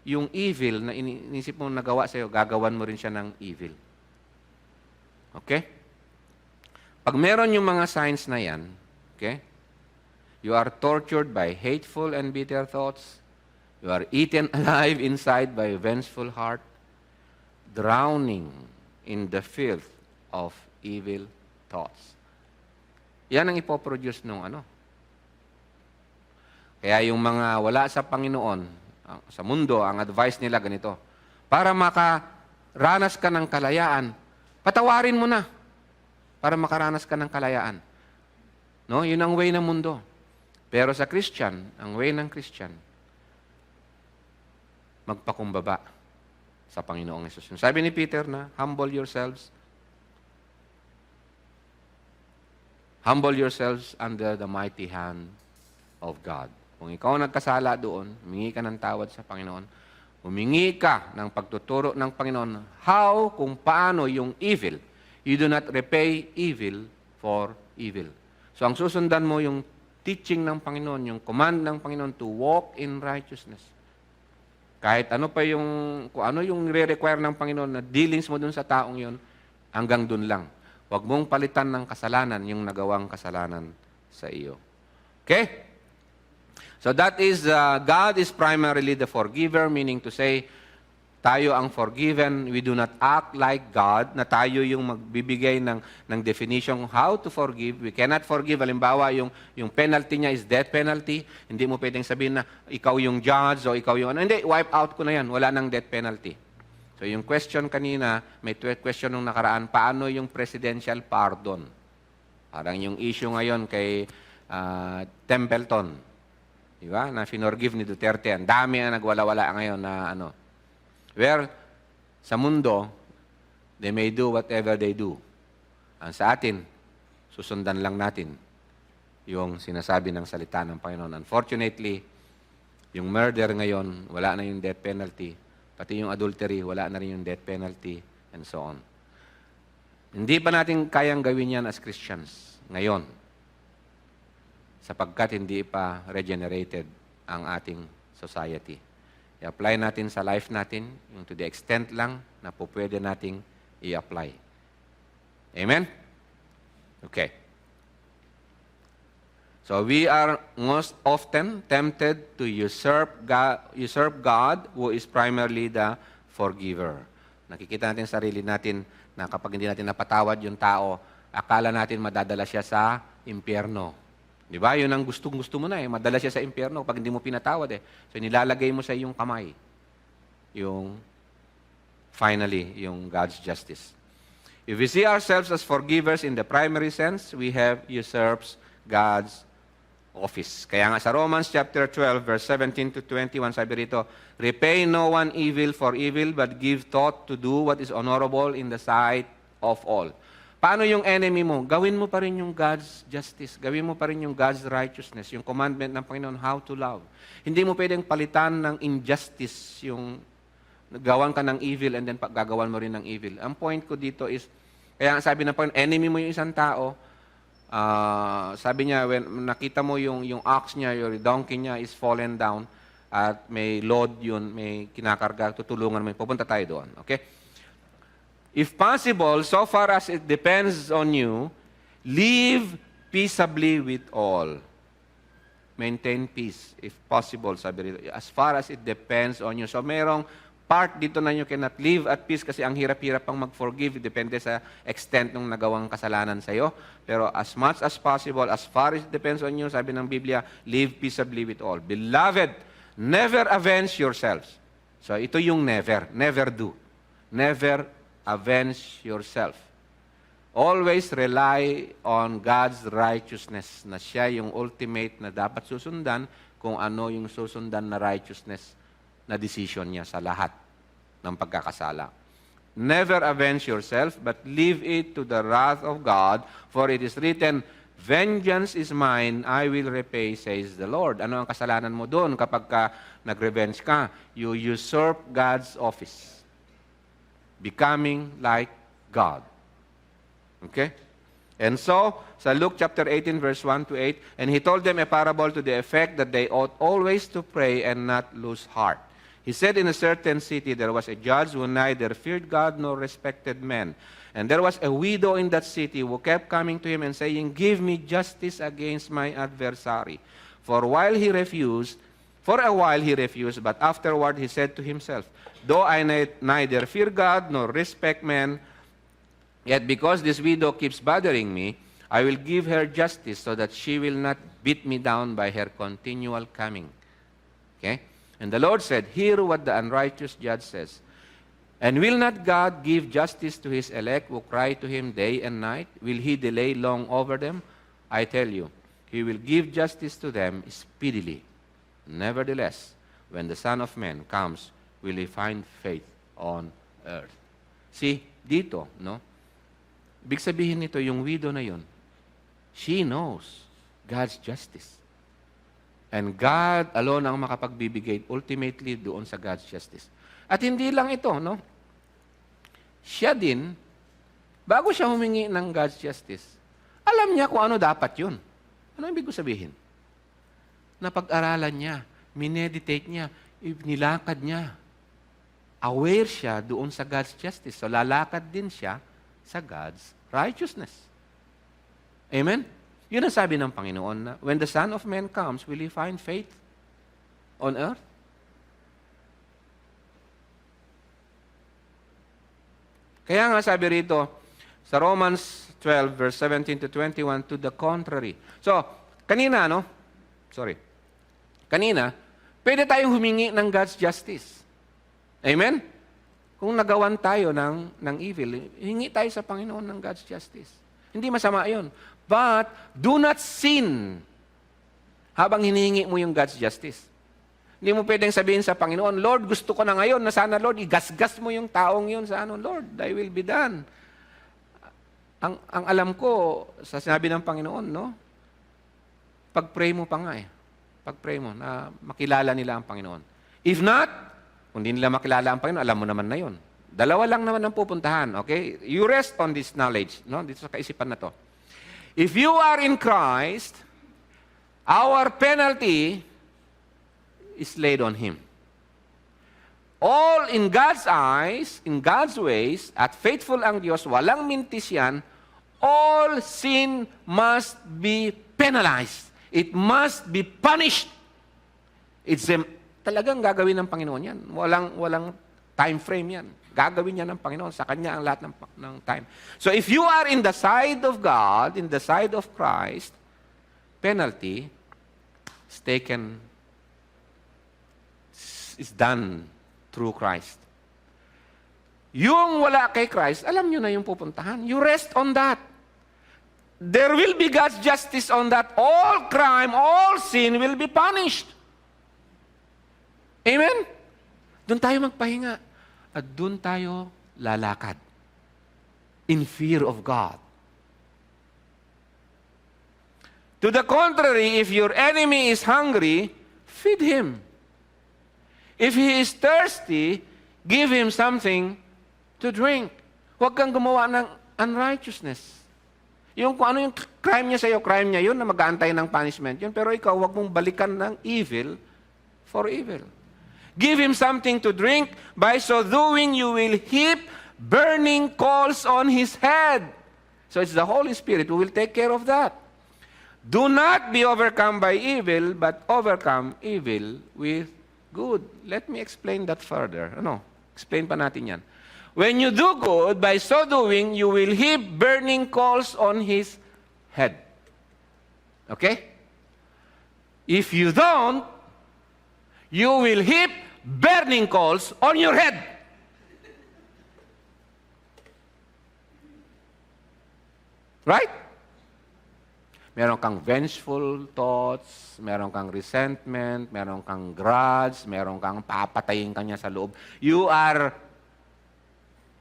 Yung evil na inisip mo nagawa sa iyo, gagawan mo rin siya ng evil. Okay? Pag meron yung mga signs na yan, okay? You are tortured by hateful and bitter thoughts. You are eaten alive inside by a vengeful heart, drowning in the filth of evil thoughts. Yan ang ipoproduce nung ano. Kaya yung mga wala sa Panginoon, sa mundo, ang advice nila ganito, para makaranas ka ng kalayaan, patawarin mo na para makaranas ka ng kalayaan. No? Yun ang way ng mundo. Pero sa Christian, ang way ng Christian, magpakumbaba sa Panginoong Hesus. Sabi ni Peter na, humble yourselves under the mighty hand of God. Kung ikaw nagkasala doon, humingi ka ng tawad sa Panginoon, humingi ka ng pagtuturo ng Panginoon, how, kung paano yung evil. You do not repay evil for evil. So ang susundan mo yung teaching ng Panginoon, yung command ng Panginoon to walk in righteousness. Kahit ano pa kung ano yung re-require ng Panginoon na dealings mo dun sa taong yun, hanggang dun lang. Huwag mong palitan ng kasalanan yung nagawang kasalanan sa iyo. Okay? So that is, God is primarily the forgiver, meaning to say, tayo ang forgiven. We do not act like God, na tayo yung magbibigay ng definition how to forgive. We cannot forgive. Halimbawa, yung penalty niya is death penalty. Hindi mo pwedeng sabihin na ikaw yung judge o ikaw yung ano. Hindi, wipe out ko na yan. Wala nang death penalty. So yung question kanina, may question nung nakaraan, paano yung presidential pardon? Parang yung issue ngayon kay Templeton. Diba? Na finorgive ni Duterte. Ang dami na nagwala-wala ngayon na ano. Where, sa mundo, they may do whatever they do. Ang sa atin, susundan lang natin yung sinasabi ng salita ng Panginoon. Unfortunately, yung murder ngayon, wala na yung death penalty. Pati yung adultery, wala na rin yung death penalty, and so on. Hindi pa natin kayang gawin yan as Christians ngayon, sapagkat hindi pa regenerated ang ating society. I-apply natin sa life natin, yung to the extent lang na po pwede nating i-apply. Amen? Okay. So we are most often tempted to usurp God who is primarily the forgiver. Nakikita natin sa sarili natin na kapag hindi natin napatawad yung tao, akala natin madadala siya sa impyerno. Di ba? Yun ang gustong-gusto mo na eh. Madala siya sa impyerno pag hindi mo pinatawad eh. So nilalagay mo sa iyong kamay yung finally, yung God's justice. If we see ourselves as forgivers in the primary sense, we have usurped God's office. Kaya nga sa Romans chapter 12, verse 17 to 21, sabi rito, repay no one evil for evil, but give thought to do what is honorable in the sight of all. Paano yung enemy mo? Gawin mo pa rin yung God's justice. Gawin mo pa rin yung God's righteousness, yung commandment ng Panginoon, how to love. Hindi mo pwedeng palitan ng injustice yung gawan ka ng evil and then gagawan mo rin ng evil. Ang point ko dito is, kaya sabi ng Panginoon, enemy mo yung isang tao, sabi niya, when nakita mo yung ox niya, yung donkey niya is fallen down, at may load yun, may kinakarga, tutulungan mo, pupunta tayo doon. Okay? If possible, so far as it depends on you, live peaceably with all. Maintain peace, if possible, sabi rito. As far as it depends on you. So merong part dito na you cannot live at peace kasi ang hirap-hirap pang mag-forgive. Depende sa extent ng nagawang kasalanan sa'yo. Pero as much as possible, as far as it depends on you, sabi ng Biblia, live peaceably with all. Beloved, never avenge yourselves. So ito yung never. Never do. Never avenge yourself. Always rely on God's righteousness na siya yung ultimate na dapat susundan kung ano yung susundan na righteousness na decision niya sa lahat ng pagkakasala. Never avenge yourself, but leave it to the wrath of God, for it is written, vengeance is mine, I will repay, says the Lord. Ano ang kasalanan mo doon kapag nag-revenge ka? You usurp God's office, becoming like God. Okay? And so, sa Luke chapter 18, verse 1 to 8, and he told them a parable to the effect that they ought always to pray and not lose heart. He said, in a certain city there was a judge who neither feared God nor respected men. And there was a widow in that city who kept coming to him and saying, give me justice against my adversary. For a while he refused, but afterward he said to himself, though I neither fear God nor respect men, yet because this widow keeps bothering me, I will give her justice so that she will not beat me down by her continual coming. Okay? And the Lord said, hear what the unrighteous judge says. And will not God give justice to his elect who cry to him day and night? Will he delay long over them? I tell you, he will give justice to them speedily. Nevertheless, when the Son of Man comes, will he find faith on earth? See, dito, no? Ibig sabihin nito, yung widow na yun, she knows God's justice. And God alone ang makapagbibigay ultimately doon sa God's justice. At hindi lang ito, no? Siya din, bago siya humingi ng God's justice, alam niya kung ano dapat yun. Ano ibig ko sabihin? Napag-aralan niya, mineditate niya, nilakad niya. Aware siya doon sa God's justice. So lalakad din siya sa God's righteousness. Amen? Yun ang sabi ng Panginoon na, when the Son of Man comes, will He find faith on earth? Kaya nga sabi rito, sa Romans 12, verse 17 to 21, to the contrary. So, kanina, pwede tayong humingi ng God's justice. Amen? Kung nagawan tayo ng evil, hingi tayo sa Panginoon ng God's justice. Hindi masama yun. But, do not sin habang hinihingi mo yung God's justice. Hindi mo pwedeng sabihin sa Panginoon, Lord, gusto ko na ngayon na sana, Lord, igasgas mo yung taong yun sa Lord, thy will be done. Ang alam ko, sa sinabi ng Panginoon, no? Pag-pray mo pa nga Pag-pray mo na makilala nila ang Panginoon. If not, kung hindi nila makilala ang Panginoon, alam mo naman na yun. Dalawa lang naman ang pupuntahan, okay? You rest on this knowledge, no? Dito sa kaisipan na to. If you are in Christ, our penalty is laid on Him. All in God's eyes, in God's ways, at faithful ang Diyos, walang mintis yan, all sin must be penalized. It must be punished. Talagang gagawin ng Panginoon yan. Walang time frame yan. Gagawin niya ng Panginoon. Sa Kanya ang lahat ng time. So if you are in the side of God, in the side of Christ, penalty is taken, is done through Christ. Yung wala kay Christ, alam nyo na yung pupuntahan. You rest on that. There will be God's justice on that. All crime, all sin will be punished. Amen? Doon tayo magpahinga. At doon tayo lalakad. In fear of God. To the contrary, if your enemy is hungry, feed him. If he is thirsty, give him something to drink. Huwag kang gumawa ng unrighteousness. Yung kung ano yung crime niya sa'yo, crime niya yun na mag-aantay ng punishment yun. Pero ikaw, huwag mong balikan ng evil for evil. Give him something to drink. By so doing, you will heap burning coals on his head. So it's the Holy Spirit who will take care of that. Do not be overcome by evil, but overcome evil with good. Let me explain that further. Explain pa natin yan. When you do good, by so doing, you will heap burning coals on his head. Okay? If you don't, you will heap burning coals on your head. Right? Meron kang vengeful thoughts, meron kang resentment, meron kang grudge, meron kang papatayin kanya sa loob. You are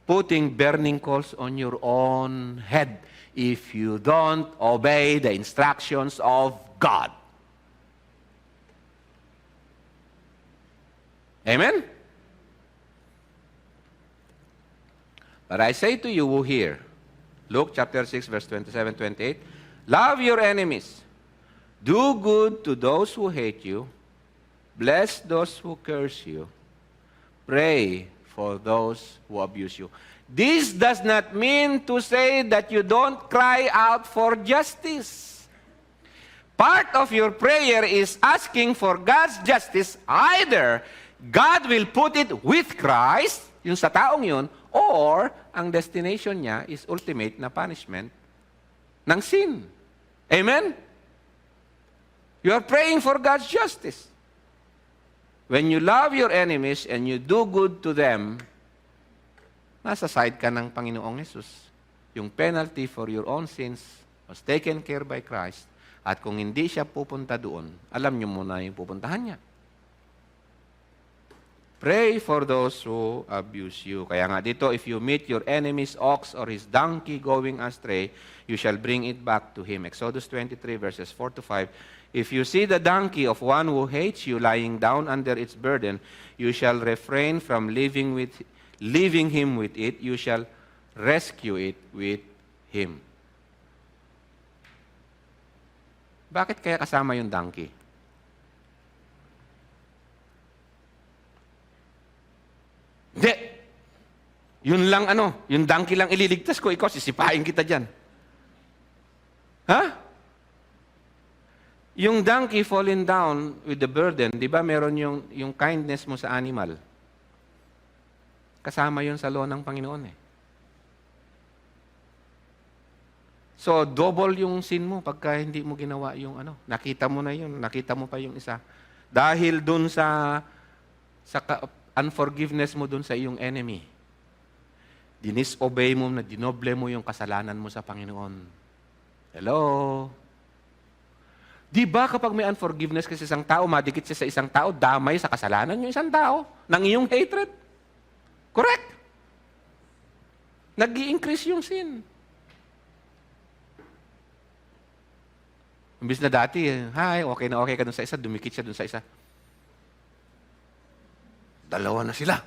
putting burning coals on your own head if you don't obey the instructions of God. Amen? But I say to you who hear, Luke chapter 6, verse 27-28, love your enemies. Do good to those who hate you. Bless those who curse you. Pray for those who abuse you. This does not mean to say that you don't cry out for justice. Part of your prayer is asking for God's justice. Either God will put it with Christ, yung sa taong yun, or ang destination niya is ultimate na punishment ng sin. Amen? You are praying for God's justice. When you love your enemies and you do good to them, nasa side ka ng Panginoong Yesus. Yung penalty for your own sins was taken care by Christ. At kung hindi siya pupunta doon, alam niyo muna yung pupuntahan niya. Pray for those who abuse you. Kaya nga dito, if you meet your enemy's ox or his donkey going astray, you shall bring it back to him. Exodus 23, verses 4-5. If you see the donkey of one who hates you lying down under its burden, you shall refrain from leaving him with it. You shall rescue it with him. Bakit kaya kasama yung donkey? Hindi. Yun lang yung donkey lang ililigtas ko, ikaw sisipain kita dyan. Ha? Yung donkey falling down with the burden, di ba meron yung kindness mo sa animal? Kasama yun sa law ng Panginoon eh. So, double yung sin mo pagka hindi mo ginawa yung nakita mo na yun, nakita mo pa yung isa. Dahil dun sa unforgiveness mo dun sa iyong enemy. Dinisobey mo na dinoble mo yung kasalanan mo sa Panginoon. Hello? Di ba kapag may unforgiveness kasi isang tao, madikit siya sa isang tao, damay sa kasalanan yung isang tao ng iyong hatred? Correct? Nag-i-increase yung sin. Imbis na dati, hi, okay na okay ka dun sa isa, dumikit siya dun sa isa. Dalawa na sila.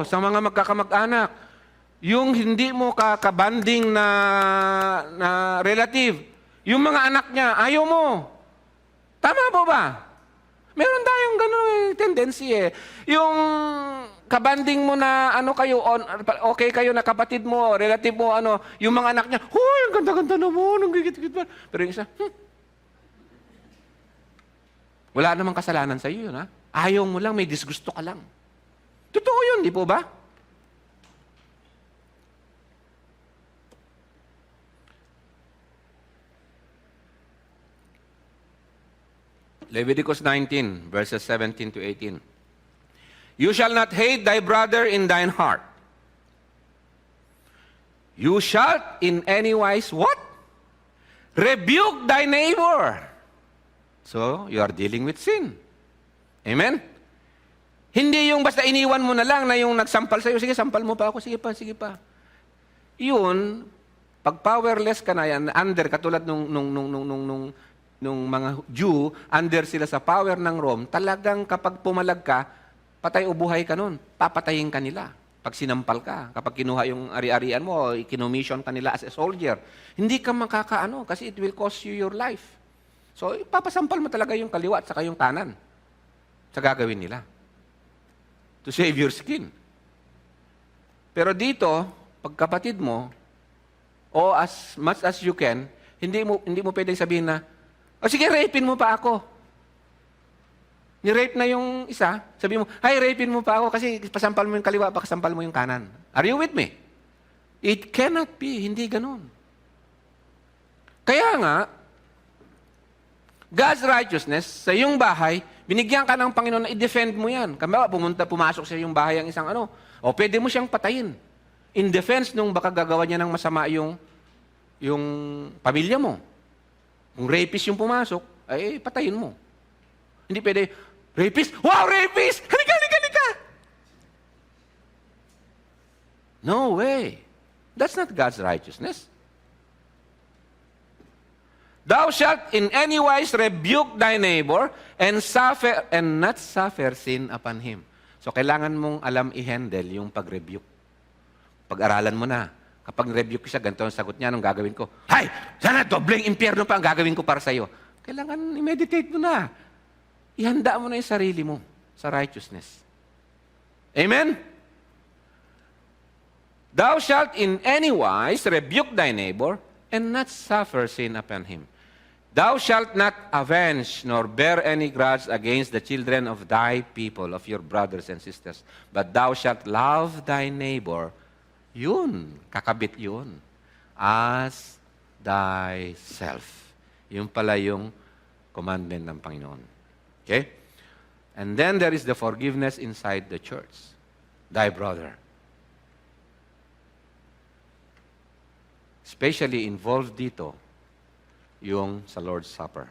Sa mga magkakamag-anak, yung hindi mo kakabanding na relative, yung mga anak niya, ayaw mo. Tama po ba? Meron tayong gano'ng tendency eh. Yung kabanding mo na okay kayo na kapatid mo, relative mo, yung mga anak niya, huy, ang ganda-ganda naman, ang gigit-git pa. Pero yung isa, wala namang kasalanan sa iyo yun, ha? Ayaw mo lang, may disgusto ka lang. Totoo yun, di po ba? Leviticus 19, verses 17-18. You shall not hate thy brother in thine heart. You shalt in any wise what? Rebuke thy neighbor. So, you are dealing with sin. Amen? Hindi yung basta iniwan mo na lang na yung nagsampal sa'yo, sige, sampal mo pa ako, sige pa. Yun, pag powerless ka na yan, under, katulad nung mga Jew, under sila sa power ng Rome, talagang kapag pumalag ka, patay o buhay ka nun, papatayin ka nila. Pag sinampal ka, kapag kinuha yung ari-arian mo, kinommission ka nila as a soldier, hindi ka makakaano kasi it will cost you your life. So, ipapasampal mo talaga yung kaliwa at saka yung kanan sa gagawin nila. To save your skin. Pero dito, pag kapatid mo, o as much as you can, hindi mo pwedeng sabihin na, sige, rapein mo pa ako. Ni-rape na yung isa, sabi mo, hi, rapein mo pa ako kasi pasampal mo yung kaliwa, pakasampal mo yung kanan. Are you with me? It cannot be, hindi ganun. Kaya nga, God's righteousness sa iyong bahay, binigyan ka ng Panginoon na i-defend mo yan. Pumasok sa iyong bahay ang isang pwede mo siyang patayin. In defense nung baka gagawa niya ng masama yung pamilya mo. Kung rapist yung pumasok, ay patayin mo. Hindi pwede, rapist? Wow, rapist! Halika, halika, halika! No way. That's not God's righteousness. Thou shalt in any wise rebuke thy neighbor and not suffer sin upon him. So kailangan mong alam i-handle yung pag-rebuke. Pag-aralan mo na. Kapag rebuke siya, ganito ang sagot niya, anong gagawin ko? Hay! Sana dobleng impyerno pa ang gagawin ko para sa'yo. Kailangan i-meditate mo na. Ihanda mo na yung sarili mo sa righteousness. Amen? Thou shalt in any wise rebuke thy neighbor and not suffer sin upon him. Thou shalt not avenge nor bear any grudge against the children of thy people, of your brothers and sisters, but thou shalt love thy neighbor, yun, kakabit yun, as thyself. Yun pala yung commandment ng Panginoon. Okay? And then there is the forgiveness inside the church. Thy brother. Especially involved dito, yung sa Lord's Supper.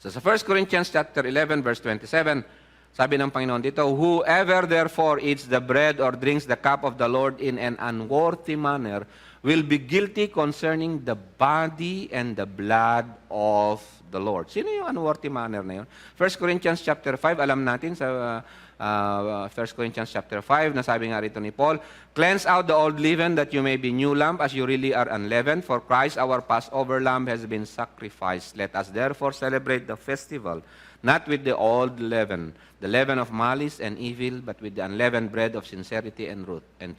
So sa 1 Corinthians chapter 11, verse 27, sabi ng Panginoon dito, whoever therefore eats the bread or drinks the cup of the Lord in an unworthy manner will be guilty concerning the body and the blood of the Lord. Sino yung unworthy manner na yun? 1 Corinthians chapter 5, alam natin sa 1 Corinthians chapter 5, nasabi nga rito ni Paul, cleanse out the old leaven that you may be new lump as you really are unleavened, for Christ our Passover lamb has been sacrificed. Let us therefore celebrate the festival, not with the old leaven, the leaven of malice and evil, but with the unleavened bread of sincerity and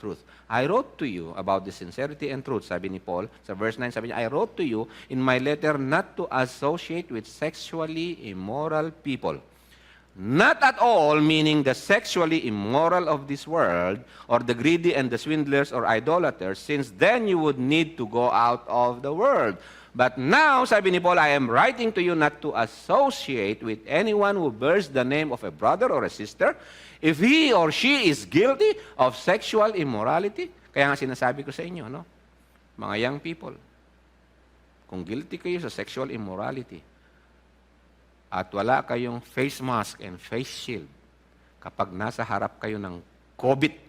truth. I wrote to you about the sincerity and truth, sabi ni Paul. Sa verse 9, sabi niya, I wrote to you in my letter not to associate with sexually immoral people. Not at all meaning the sexually immoral of this world, or the greedy and the swindlers or idolaters, since then you would need to go out of the world. But now, sabi ni Paul, I am writing to you not to associate with anyone who bears the name of a brother or a sister, if he or she is guilty of sexual immorality. Kaya nga sinasabi ko sa inyo, no? Mga young people, kung guilty kayo sa sexual immorality, at wala kayong face mask and face shield kapag nasa harap kayo ng COVID.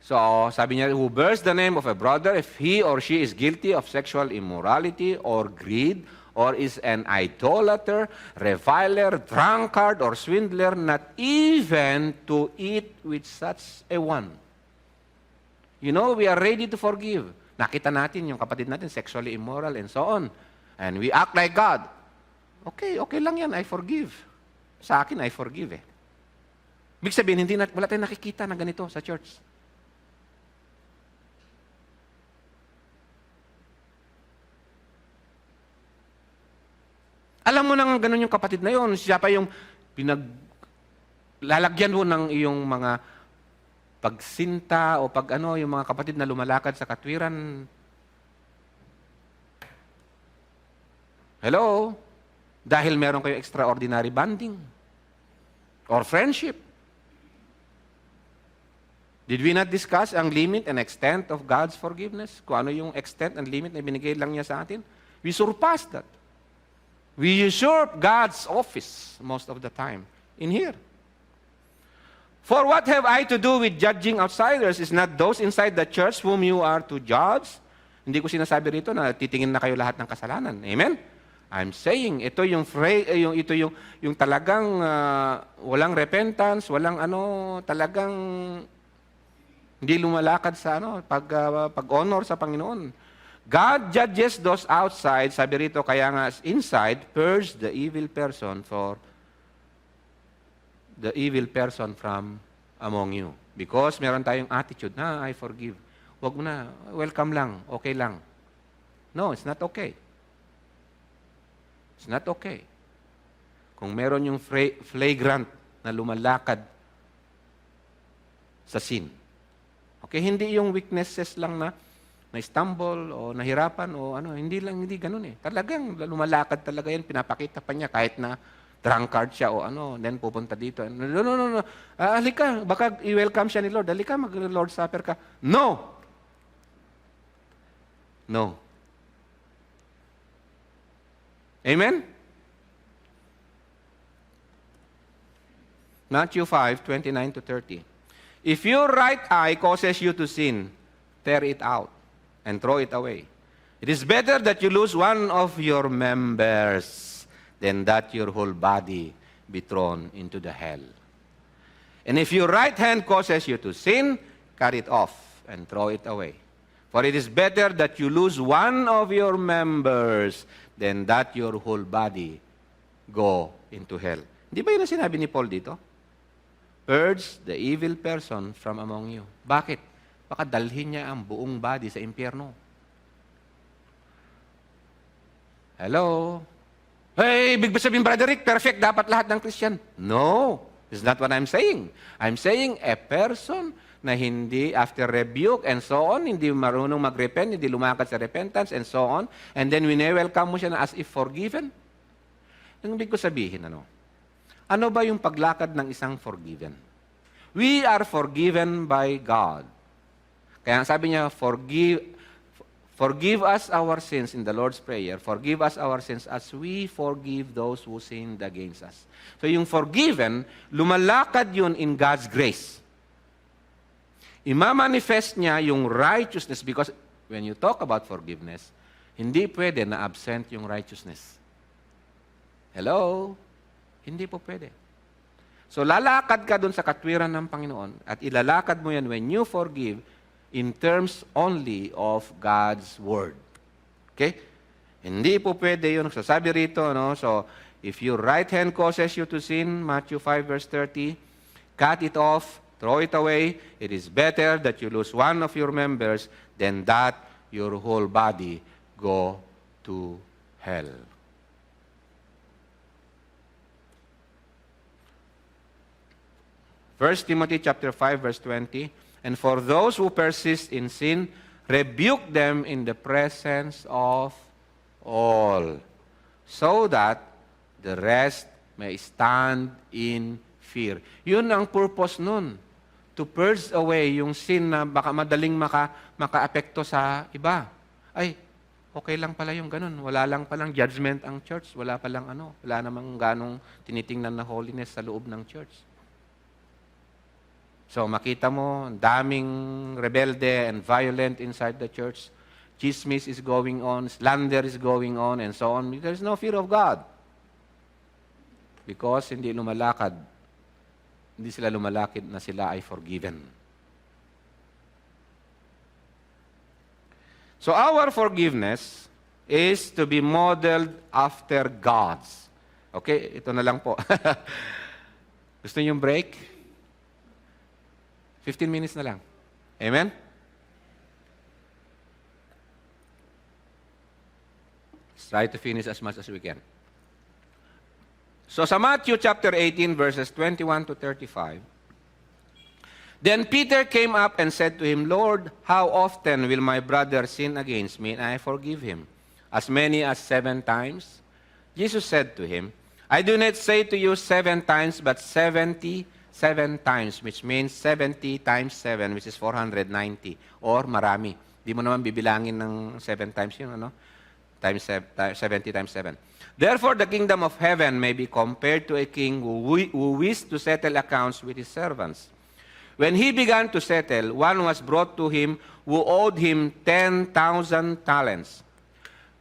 So, sabi niya, who bears the name of a brother, if he or she is guilty of sexual immorality or greed, or is an idolater, reviler, drunkard, or swindler, not even to eat with such a one. You know, we are ready to forgive. Nakita natin yung kapatid natin sexually immoral and so on. And we act like God. Okay lang yan, I forgive. Sa akin, I forgive eh. Ibig sabihin, wala tayong nakikita na ganito sa church. Alam mo nang ganun yung kapatid na yun, siya pa yung lalagyan mo ng iyong mga pagsinta o yung mga kapatid na lumalakad sa katwiran. Hello? Dahil meron kayo extraordinary bonding or friendship. Did we not discuss ang limit and extent of God's forgiveness? Kung ano yung extent and limit na binigay lang niya sa atin? We surpassed that. We usurp God's office most of the time in here. For what have I to do with judging outsiders? Is not those inside the church whom you are to judge? Hindi ko sinasabi rito na titingin na kayo lahat ng kasalanan. Amen? I'm saying, ito yung talagang walang repentance, walang talagang hindi lumalakad sa pag-honor sa Panginoon. God judges those outside, sabi rito, kaya nga inside, purge the evil person from among you. Because meron tayong attitude, I forgive. Wag mo na, welcome lang, okay lang. No, it's not okay. It's not okay. Kung meron yung flagrant na lumalakad sa sin. Okay, hindi yung weaknesses lang na stumble o nahirapan o hindi ganun eh. Talagang lumalakad talaga yan, pinapakita pa niya kahit na drunkard siya o ano, then pupunta dito. No. Halika, baka i-welcome siya ni Lord. Halika, mag-Lord Supper ka. No! No. Amen? Matthew 5:29-30. If your right eye causes you to sin, tear it out and throw it away. It is better that you lose one of your members than that your whole body be thrown into the hell. And if your right hand causes you to sin, cut it off and throw it away. For it is better that you lose one of your members than that your whole body go into hell. Di ba yun ang sinabi ni Paul dito? Purge the evil person from among you. Bakit? Baka dalhin niya ang buong body sa impyerno. Hello? Hey, big sabihin, Brother Rick, perfect dapat lahat ng Christian. No, it's not what I'm saying. I'm saying a person na hindi after rebuke and so on, hindi marunong mag-repent, hindi lumakad sa repentance and so on, and then wini-welcome mo siya na as if forgiven. Ang ibig ko sabihin, ano ba yung paglakad ng isang forgiven? We are forgiven by God. Kaya sabi niya, forgive us our sins in the Lord's Prayer. Forgive us our sins as we forgive those who sinned against us. So yung forgiven, lumalakad yun in God's grace. Imamanifest niya yung righteousness because when you talk about forgiveness, hindi pwede na absent yung righteousness. Hello? Hindi po pwede. So lalakad ka dun sa katwiran ng Panginoon at ilalakad mo yan when you forgive in terms only of God's Word. Okay? Hindi po pwede yun. Sasabi rito, so if your right hand causes you to sin, Matthew 5:30, cut it off, throw it away. It is better that you lose one of your members than that your whole body go to hell. 1 Timothy chapter 5:20, and for those who persist in sin, rebuke them in the presence of all, so that the rest may stand in fear. Yun ang purpose nun, to purge away yung sin na baka madaling maka-apekto sa iba. Ay, okay lang pala yung ganun. Wala lang palang judgment ang church. Wala namang ganong tinitingnan na holiness sa loob ng church. So makita mo, daming rebelde and violent inside the church. Chismis is going on, slander is going on, and so on. There is no fear of God. Because hindi sila lumalakad na sila ay forgiven. So our forgiveness is to be modeled after God's. Okay, ito na lang po. Gusto niyo yung break? 15 minutes na lang. Amen? Let's try to finish as much as we can. So sa Matthew chapter 18 verses 21-35, then Peter came up and said to him, Lord, how often will my brother sin against me and I forgive him? As many as 7 times? Jesus said to him, I do not say to you 7 times, but 77 times, which means 70 times 7, which is 490, or marami. Di mo naman bibilangin ng 7 times yun, Times 70 times 7. Therefore, the kingdom of heaven may be compared to a king who wished to settle accounts with his servants. When he began to settle, one was brought to him who owed him 10,000 talents.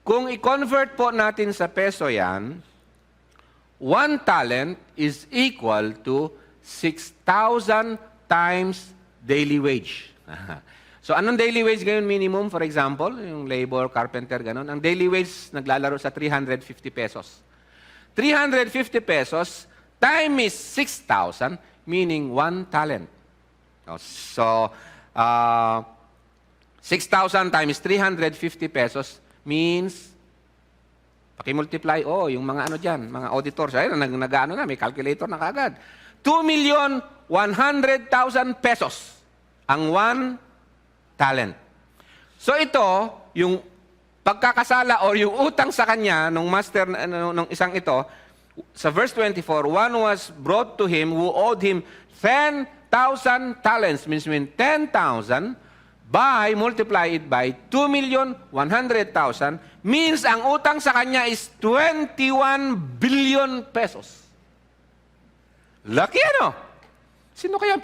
Kung i-convert po natin sa peso yan, 1 talent is equal to 6,000 times daily wage. So, anong daily wage ngayon minimum? For example, yung labor, carpenter, ganun. Ang daily wage naglalaro sa 350 pesos. 350 pesos time is 6,000, meaning 1 talent. So, 6,000 times 350 pesos means, pakimultiply, yung mga dyan, mga auditors, nag-ano na, may calculator na kagad. 2,100,000 pesos ang 1 talent. So ito, yung pagkakasala o yung utang sa kanya nung master nung isang ito, Sa verse 24, one was brought to him who owed him 10,000 talents, means 10,000, multiply it by 2,100,000, means ang utang sa kanya is 21 billion pesos. Laki ano? Sino kaya?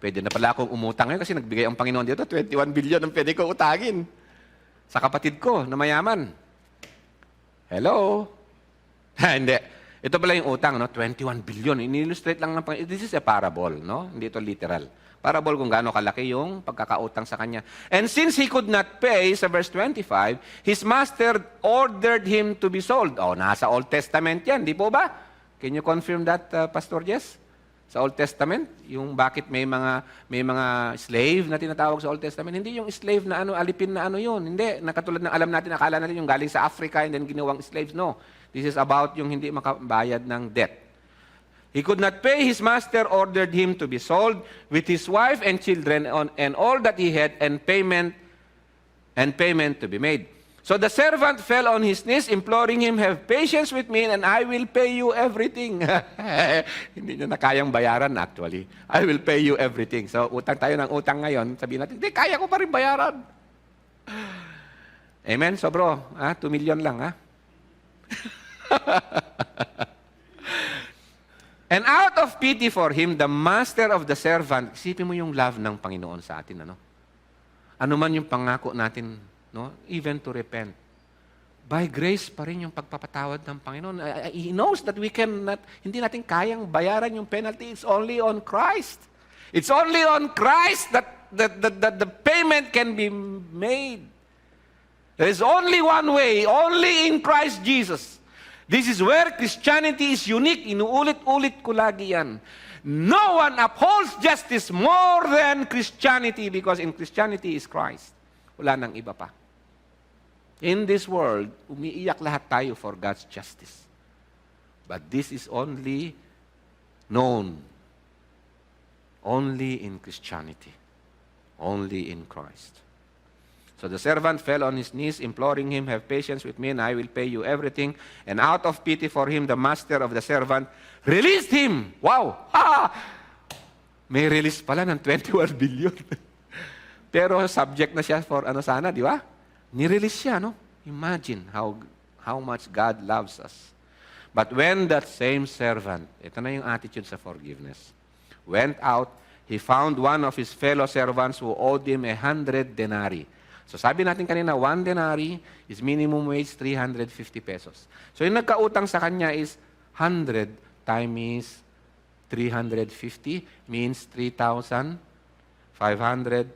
Pwede na pala akong umutang ngayon kasi nagbigay ang Panginoon dito, 21 billion ang pwede ko utangin. Sa kapatid ko na mayaman. Hello? Hindi. Ito pala yung utang, no? 21 billion. Ini-illustrate lang ng Panginoon. This is a parable, no? Hindi ito literal. Parable kung gaano kalaki yung pagkakautang sa kanya. And since he could not pay, sa verse 25, his master ordered him to be sold. Nasa Old Testament yan, di po ba? Can you confirm that, Pastor Jess? Sa Old Testament, yung bakit may mga slave na tinatawag sa Old Testament, hindi yung slave na alipin na yun. Hindi, nakatulad ng alam natin, akala natin yung galing sa Africa and then ginawang slaves. No. This is about yung hindi makabayad ng debt. He could not pay, his master ordered him to be sold with his wife and children and all that he had and payment to be made. So the servant fell on his knees, imploring him, have patience with me and I will pay you everything. Hindi niya na kayang bayaran actually. I will pay you everything. So utang tayo ng utang ngayon, sabihin natin, hindi, kaya ko pa rin bayaran. Amen? So bro, 2 million lang, ha? And out of pity for him, the master of the servant, isipin mo yung love ng Panginoon sa atin, ano? Ano man yung pangako natin, no? Even to repent. By grace pa rin yung pagpapatawad ng Panginoon. He knows that we cannot, hindi natin kayang bayaran yung penalty. It's only on Christ. It's only on Christ that the payment can be made. There is only one way, only in Christ Jesus. This is where Christianity is unique. Inuulit-ulit ko lagi yan. No one upholds justice more than Christianity because in Christianity is Christ. Wala nang iba pa. In this world, umiiyak lahat tayo for God's justice. But this is only known only in Christianity. Only in Christ. So the servant fell on his knees, imploring him, have patience with me and I will pay you everything. And out of pity for him, the master of the servant released him. Wow! May release pala ng 21 billion. Pero subject na siya for sana, di ba? Nirelease siya, no? Imagine how much God loves us. But when that same servant, ito na yung attitude sa forgiveness, went out, he found one of his fellow servants who owed him 100 denarii. So sabi natin kanina, 1 denarii is minimum wage 350 pesos. So yung nagkautang sa kanya is 100 times 350 means 3,500.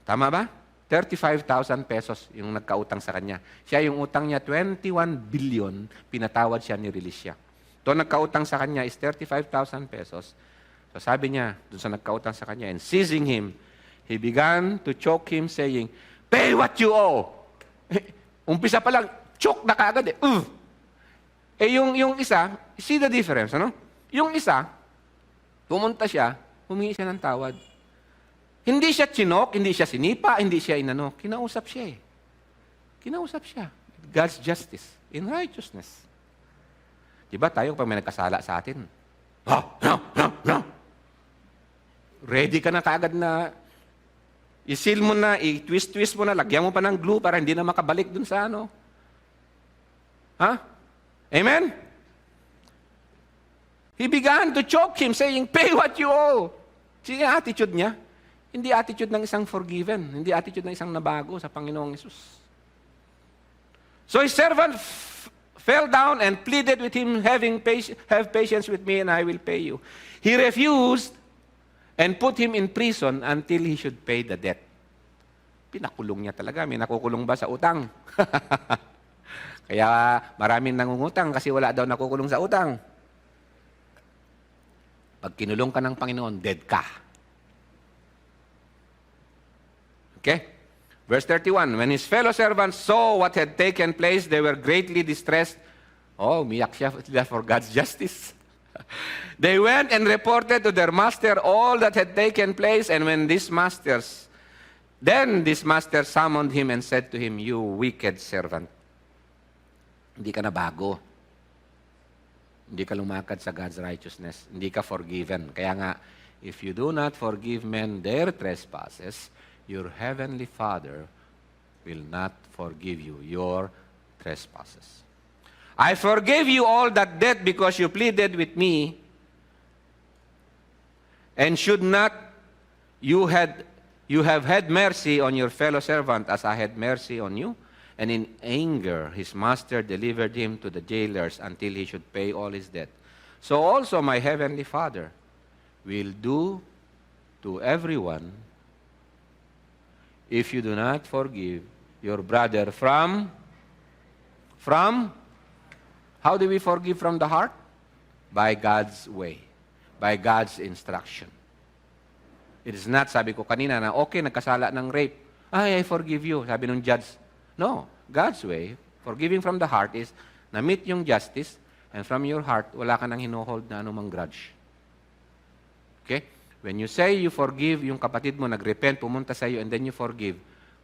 Tama ba? 35,000 pesos yung nagkautang sa kanya. Siya yung utang niya, 21 billion, pinatawad siya, ni-release siya. Ito nagkautang sa kanya is 35,000 pesos. So sabi niya, dun sa nagkautang sa kanya, and seizing him, he began to choke him saying, pay what you owe. Umpisa pa lang, choke na kaagad eh. Yung isa, see the difference, ano? Yung isa, pumunta siya, humingi siya ng tawad. Hindi siya chinok, hindi siya sinipa, hindi siya inano. Kinausap siya eh. Kinausap siya. God's justice in righteousness. Diba tayo pag may nagkasala sa atin? No. Ready ka na kaagad na i-seal mo na, i-twist-twist mo na, lagyan mo pa ng glue para hindi na makabalik dun sa ano. Amen? He began to choke him saying, pay what you owe. Sige, attitude niya. Hindi attitude ng isang forgiven. Hindi attitude ng isang nabago sa Panginoong Hesus. So his servant fell down and pleaded with him, have patience with me and I will pay you. He refused and put him in prison until he should pay the debt. Pinakulong niya talaga. May nakukulong ba sa utang? Kaya maraming nangungutang kasi wala daw nakukulong sa utang. Pag kinulong ka ng Panginoon, dead ka. Okay? Verse 31, when his fellow servants saw what had taken place, they were greatly distressed. Umiyak siya for God's justice. They went and reported to their master all that had taken place, and when this master summoned him and said to him, you wicked servant. Hindi ka na bago. Hindi ka lumakad sa God's righteousness. Hindi ka forgiven. Kaya nga, if you do not forgive men their trespasses, your heavenly Father will not forgive you your trespasses. I forgave you all that debt because you pleaded with me, and should not you have had mercy on your fellow servant as I had mercy on you? And in anger his master delivered him to the jailers until he should pay all his debt. So also my heavenly Father will do to everyone if you do not forgive your brother from how do we forgive from the heart? By God's way, by God's instruction. It is not, sabi ko kanina, na okay, nagkasala ng rape. I forgive you, sabi ng judge. No, God's way, forgiving from the heart is, na-meet yung justice, and from your heart, wala ka nang hinuhold na anumang grudge. Okay? When you say you forgive, yung kapatid mo nagrepent, pumunta sa iyo, and then you forgive,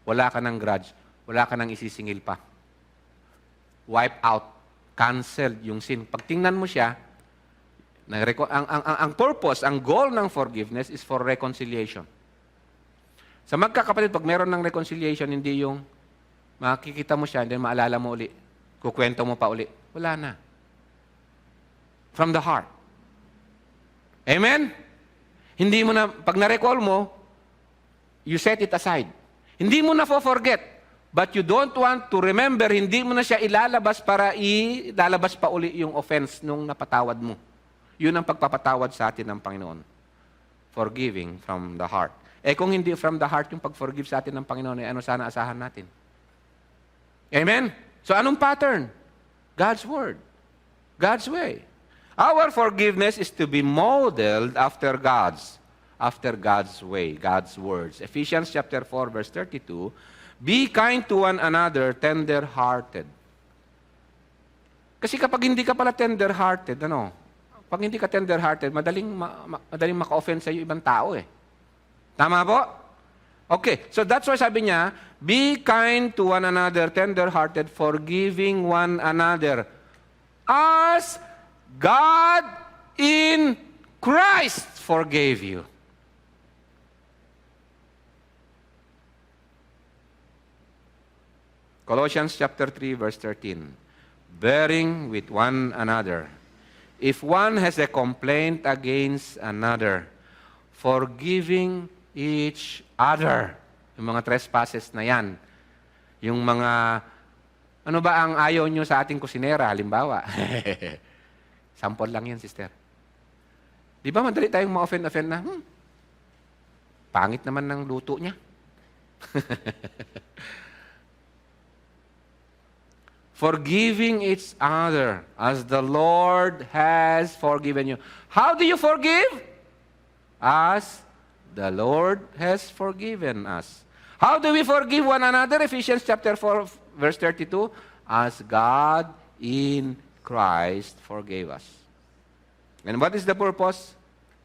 wala ka nang grudge, wala ka nang isisingil pa. Wipe out, canceled yung sin. Pag tingnan mo siya, ang purpose, ang goal ng forgiveness is for reconciliation. Sa magkakapatid, pag meron ng reconciliation, hindi yung makikita mo siya, and then maalala mo uli, kukwento mo pa uli. Wala na. From the heart. Amen? Hindi mo na, pag na-recall mo, you set it aside. Hindi mo na forget, but you don't want to remember, hindi mo na siya ilalabas para ilalabas pa uli yung offense nung napatawad mo. Yun ang pagpapatawad sa atin ng Panginoon. Forgiving from the heart. Kung hindi from the heart yung pag-forgive sa atin ng Panginoon, ano sana asahan natin? Amen? So anong pattern? God's Word. God's way. Our forgiveness is to be modeled after God's way, God's words. Ephesians chapter 4, verse 32, be kind to one another, tender-hearted. Kasi kapag hindi ka pala tender-hearted, pag hindi ka tender-hearted, madaling maka-offend sa iyo ibang tao eh. Tama po? Okay, so that's why sabi niya, be kind to one another, tender-hearted, forgiving one another, as God in Christ forgave you. Colossians chapter 3, verse 13, bearing with one another. If one has a complaint against another, forgiving each other. Yung mga trespasses na yan. Yung mga, ano ba ang ayaw nyo sa ating kusinera, halimbawa? Sample lang yan, sister. Di ba madali tayong ma-offend na, pangit naman ng luto niya. Forgiving each other as the Lord has forgiven you. How do you forgive? As the Lord has forgiven us. How do we forgive one another? Ephesians chapter 4, verse 32. As God in Christ forgave us. And what is the purpose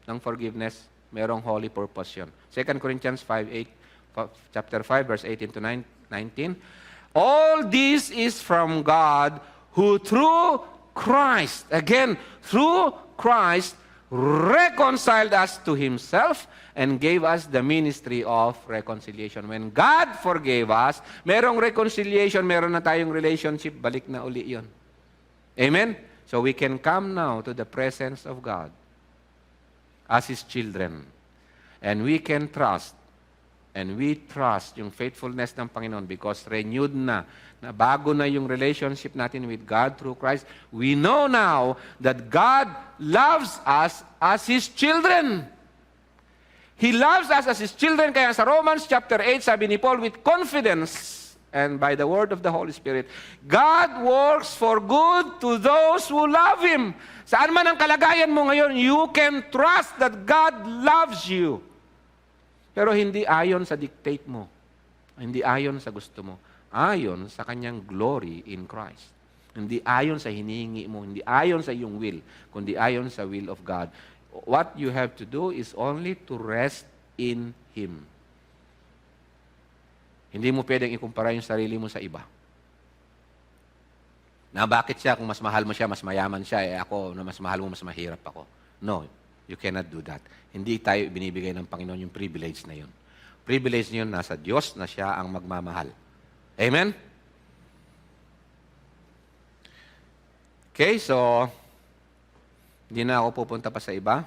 ng forgiveness? Merong holy purpose yun. 2 Corinthians 5, chapter 5, verse 18 to 19. All this is from God who through Christ, again, through Christ, reconciled us to Himself and gave us the ministry of reconciliation. When God forgave us, merong reconciliation, meron na tayong relationship, balik na uli yun. Amen? So we can come now to the presence of God as His children. And we can trust, and we trust yung faithfulness ng Panginoon because renewed na bago na yung relationship natin with God through Christ. We know now that God loves us as His children. He loves us as His children. Kaya sa Romans chapter 8, sabi ni Paul, with confidence and by the word of the Holy Spirit, God works for good to those who love Him. Saan man ang kalagayan mo ngayon, you can trust that God loves you. Pero hindi ayon sa dictate mo. Hindi ayon sa gusto mo. Ayon sa kanyang glory in Christ. Hindi ayon sa hinihingi mo. Hindi ayon sa iyong will. Kundi ayon sa will of God. What you have to do is only to rest in Him. Hindi mo pwedeng ikumpara yung sarili mo sa iba. Na bakit siya, kung mas mahal mo siya, mas mayaman siya, ako, na mas mahal mo, mas mahirap ako. No, you cannot do that. Hindi tayo binibigay ng Panginoon yung privilege na yun. Privilege na yun, nasa Diyos na siya ang magmamahal. Amen? Okay, so, hindi na ako pupunta pa sa iba.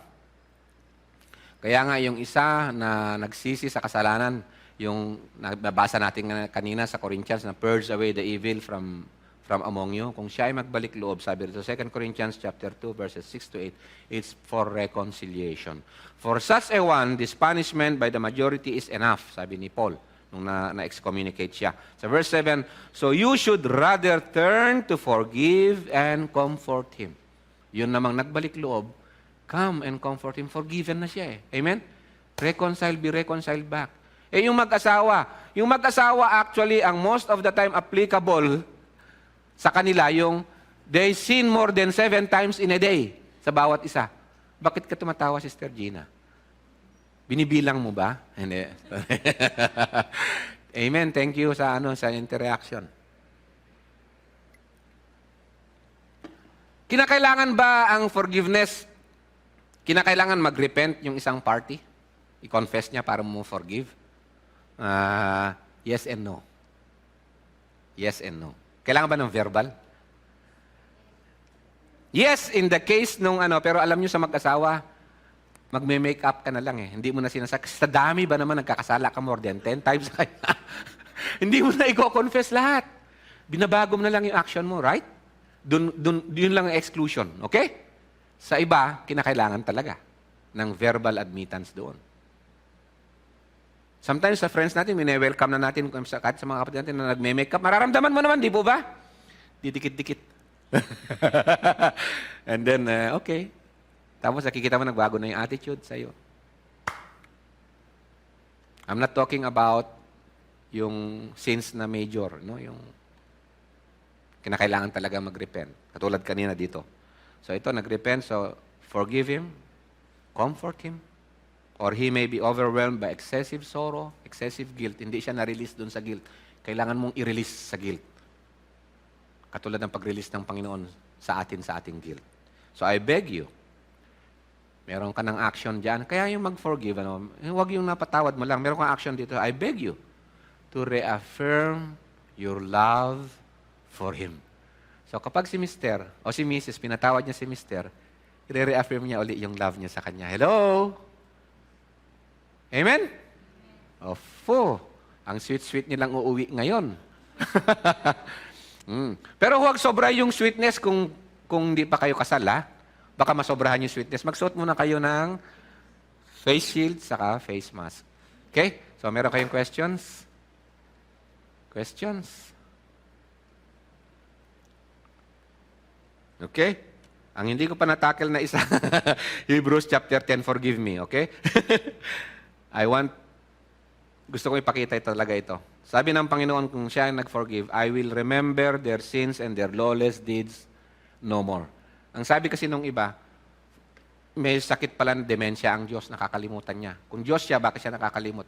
Kaya nga yung isa na nagsisi sa kasalanan, yung nabasa natin kanina sa Corinthians na purge away the evil from among you. Kung siya ay magbalik loob, sabi dito 2 Corinthians chapter 2 verses 6 to 8, it's for reconciliation. For such a one, this punishment by the majority is enough, sabi ni Paul nung na-excommunicate siya. Sa verse 7, so you should rather turn to forgive and comfort him. Yun namang nagbalik loob, come and comfort him. Forgiven na siya eh. Amen? Reconcile, be reconciled back. Yung mag-asawa actually, ang most of the time applicable sa kanila, yung they sin more than 7 times in a day sa bawat isa. Bakit ka tumatawa, Sister Gina? Binibilang mo ba? Hindi. Amen. Thank you sa interaction. Kinakailangan ba ang forgiveness? Kinakailangan mag-repent yung isang party? I-confess niya para mo forgive? Yes and no. Yes and no. Kailangan ba ng verbal? Yes, in the case nung pero alam nyo sa mag-asawa, magme-make up ka na lang eh. Hindi mo na sinasabi. Sa dami ba naman nagkakasala ka more than 10 times? Hindi mo na i-confess lahat. Binabago mo na lang yung action mo, right? Yun lang ang exclusion, okay? Sa iba, kinakailangan talaga ng verbal admittance doon. Sometimes sa friends natin, welcome na natin kahit sa mga kapatid natin na nagme-makeup. Mararamdaman mo naman, di po ba? Didikit-dikit. And then, okay. Tapos nakikita mo nagbago na yung attitude sa'yo. I'm not talking about yung sins na major, no? Yung kinakailangan talaga mag-repent. Katulad kanina dito. So ito, nag-repent, so forgive him, comfort him, or he may be overwhelmed by excessive sorrow, excessive guilt. Hindi siya na-release doon sa guilt. Kailangan mong i-release sa guilt. Katulad ng pag-release ng Panginoon sa ating guilt. So I beg you, meron ka ng action dyan. Kaya yung mag-forgive, huwag yung napatawad mo lang. Meron kang action dito. I beg you to reaffirm your love for him. So kapag si Mr. o si Mrs. pinatawad niya si Mr., i-reaffirm niya uli yung love niya sa kanya. Hello? Amen? Opo. Ang sweet-sweet nilang uuwi ngayon. Pero huwag sobra yung sweetness kung hindi pa kayo kasal, ha? Baka masobrahan yung sweetness. Magsuot muna kayo ng face shield saka face mask. Okay? So, meron kayong questions? Questions? Okay? Ang hindi ko pa natakil na isa, Hebrews chapter 10, forgive me, okay? Gusto ko ipakita talaga ito. Sabi ng Panginoon, kung siya ay nag-forgive, I will remember their sins and their lawless deeds no more. Ang sabi kasi nung iba, may sakit pala ng demensya ang Diyos, nakakalimutan niya. Kung Diyos siya, bakit siya nakakalimot?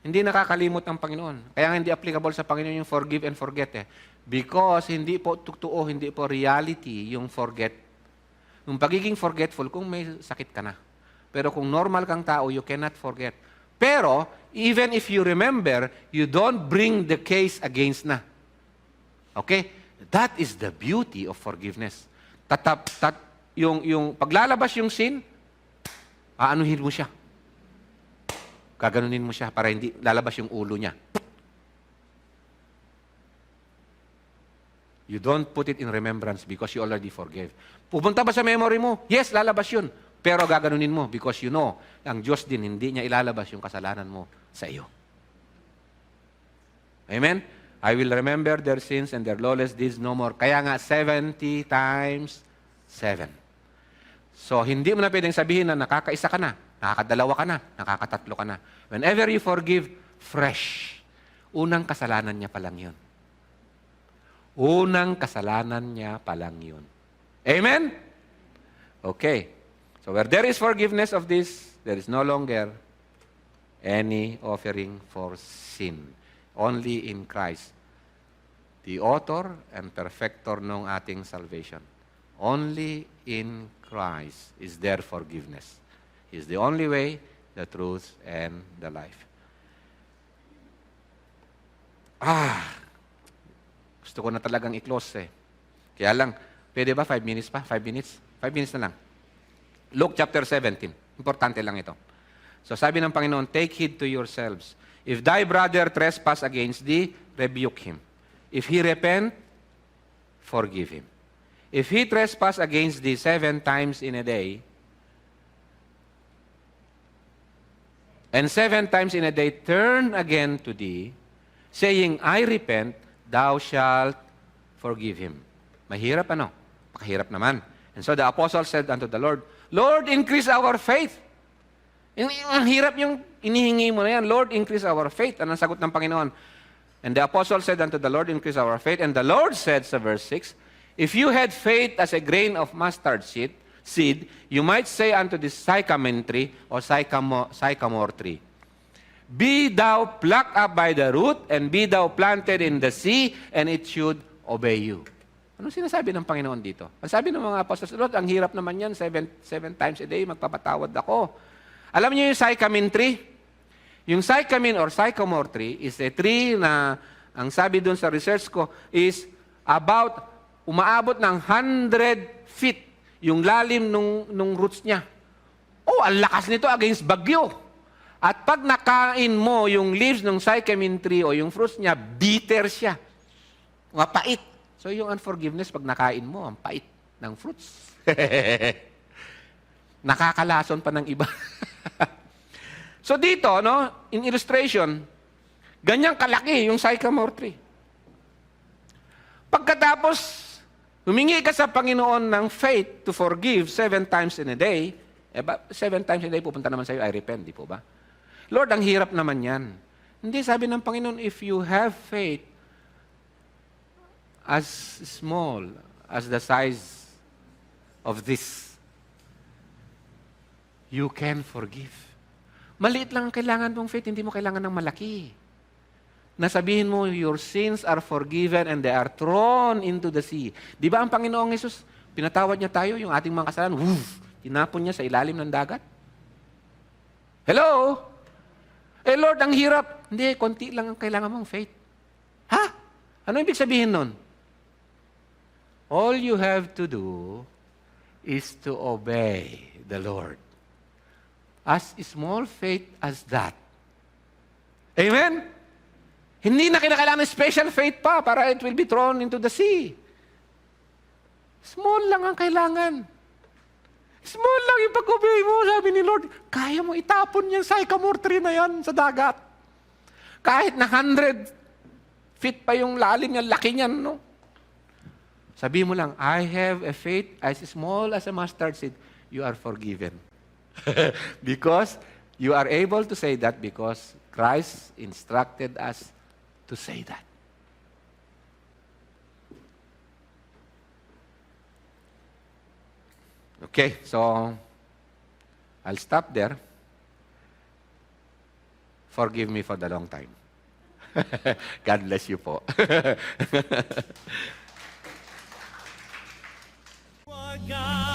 Hindi nakakalimot ang Panginoon. Kaya hindi applicable sa Panginoon yung forgive and forget eh. Because hindi po totoo, hindi po reality yung forget. Yung pagiging forgetful, kung may sakit ka na. Pero kung normal kang tao, you cannot forget. Pero, even if you remember, you don't bring the case against na. Okay? That is the beauty of forgiveness. Yung paglalabas yung sin, aanuhin mo siya. Gaganunin mo siya para hindi lalabas yung ulo niya. You don't put it in remembrance because you already forgave. Pupunta ba sa memory mo? Yes, lalabas yun. Pero gaganunin mo because you know, ang Diyos din hindi niya ilalabas yung kasalanan mo sa iyo. Amen? I will remember their sins and their lawless deeds no more. Kaya nga, 70 times 7. So, hindi mo na pwedeng sabihin na nakakaisa ka na, nakakadalawa ka na, nakakatatlo ka na. Whenever you forgive, fresh. Unang kasalanan niya pa lang yun. Unang kasalanan niya pa lang yun. Amen? Okay. So, where there is forgiveness of this, there is no longer any offering for sin. Only in Christ. the author and perfecter ng ating salvation. Only in Christ is there forgiveness. He is the only way, the truth, and the life. Gusto ko na talagang i-close eh. Kaya lang, pwede ba 5 minutes pa? 5 minutes? 5 minutes na lang. Luke chapter 17. Importante lang ito. So sabi ng Panginoon, take heed to yourselves. If thy brother trespass against thee, rebuke him. If he repent, forgive him. If he trespass against thee 7 times in a day, and 7 times in a day turn again to thee, saying, I repent, thou shalt forgive him. Mahirap ano? Pakahirap naman. And so the apostle said unto the Lord, Lord, increase our faith. Ang hirap yung inihingi mo na yan, Lord, increase our faith. Anong sagot ng Panginoon? And the apostle said unto the Lord, increase our faith. And the Lord said sa verse 6, if you had faith as a grain of mustard seed, you might say unto this sycamore tree or sycamore tree, be thou plucked up by the root, and be thou planted in the sea, and it should obey you. Anong sinasabi ng Panginoon dito? Ang sabi ng mga apostles, Lord, ang hirap naman yan, 7 times a day, magpapatawad ako. Alam niyo yung sycamore tree? Yung sycamore tree is a tree na, ang sabi dun sa research ko, is umaabot ng 100 feet yung lalim nung roots niya. Oh, ang lakas nito against bagyo. At pag nakain mo yung leaves ng sycamore tree o yung fruits niya, bitter siya. Mapait. So yung unforgiveness, pag nakain mo, ang pait ng fruits. Nakakalason pa ng iba. So dito, no, in illustration, ganyang kalaki yung sycamore tree. Pagkatapos, humingi ka sa Panginoon ng faith to forgive 7 times in a day, 7 times in a day pupunta naman sa iyo, I repent, di po ba? Lord, ang hirap naman yan. Hindi, sabi ng Panginoon, if you have faith as small as the size of this, you can forgive. Maliit lang ang kailangan mong faith, hindi mo kailangan ng malaki. Nasabihin mo, your sins are forgiven and they are thrown into the sea. Di ba ang Panginoong Jesus, pinatawad niya tayo, yung ating mga kasalanan, tinapon niya sa ilalim ng dagat? Hello? Eh Lord, ang hirap. Hindi, konti lang ang kailangan mong faith. Ha? Ano ibig sabihin nun? All you have to do is to obey the Lord. As small faith as that. Amen? Hindi na kinakailangan ng special faith pa para it will be thrown into the sea. Small lang ang kailangan. Small lang yung pag-obey mo, sabi ni Lord. Kaya mo itapon yung sycamore tree na yan sa dagat. Kahit na 100 feet pa yung lalim niya, laki niyan, no? Sabi mo lang, I have a faith as small as a mustard seed. You are forgiven. Because you are able to say that because Christ instructed us to say that. Okay, so I'll stop there. Forgive me for the long time. God bless you po. God.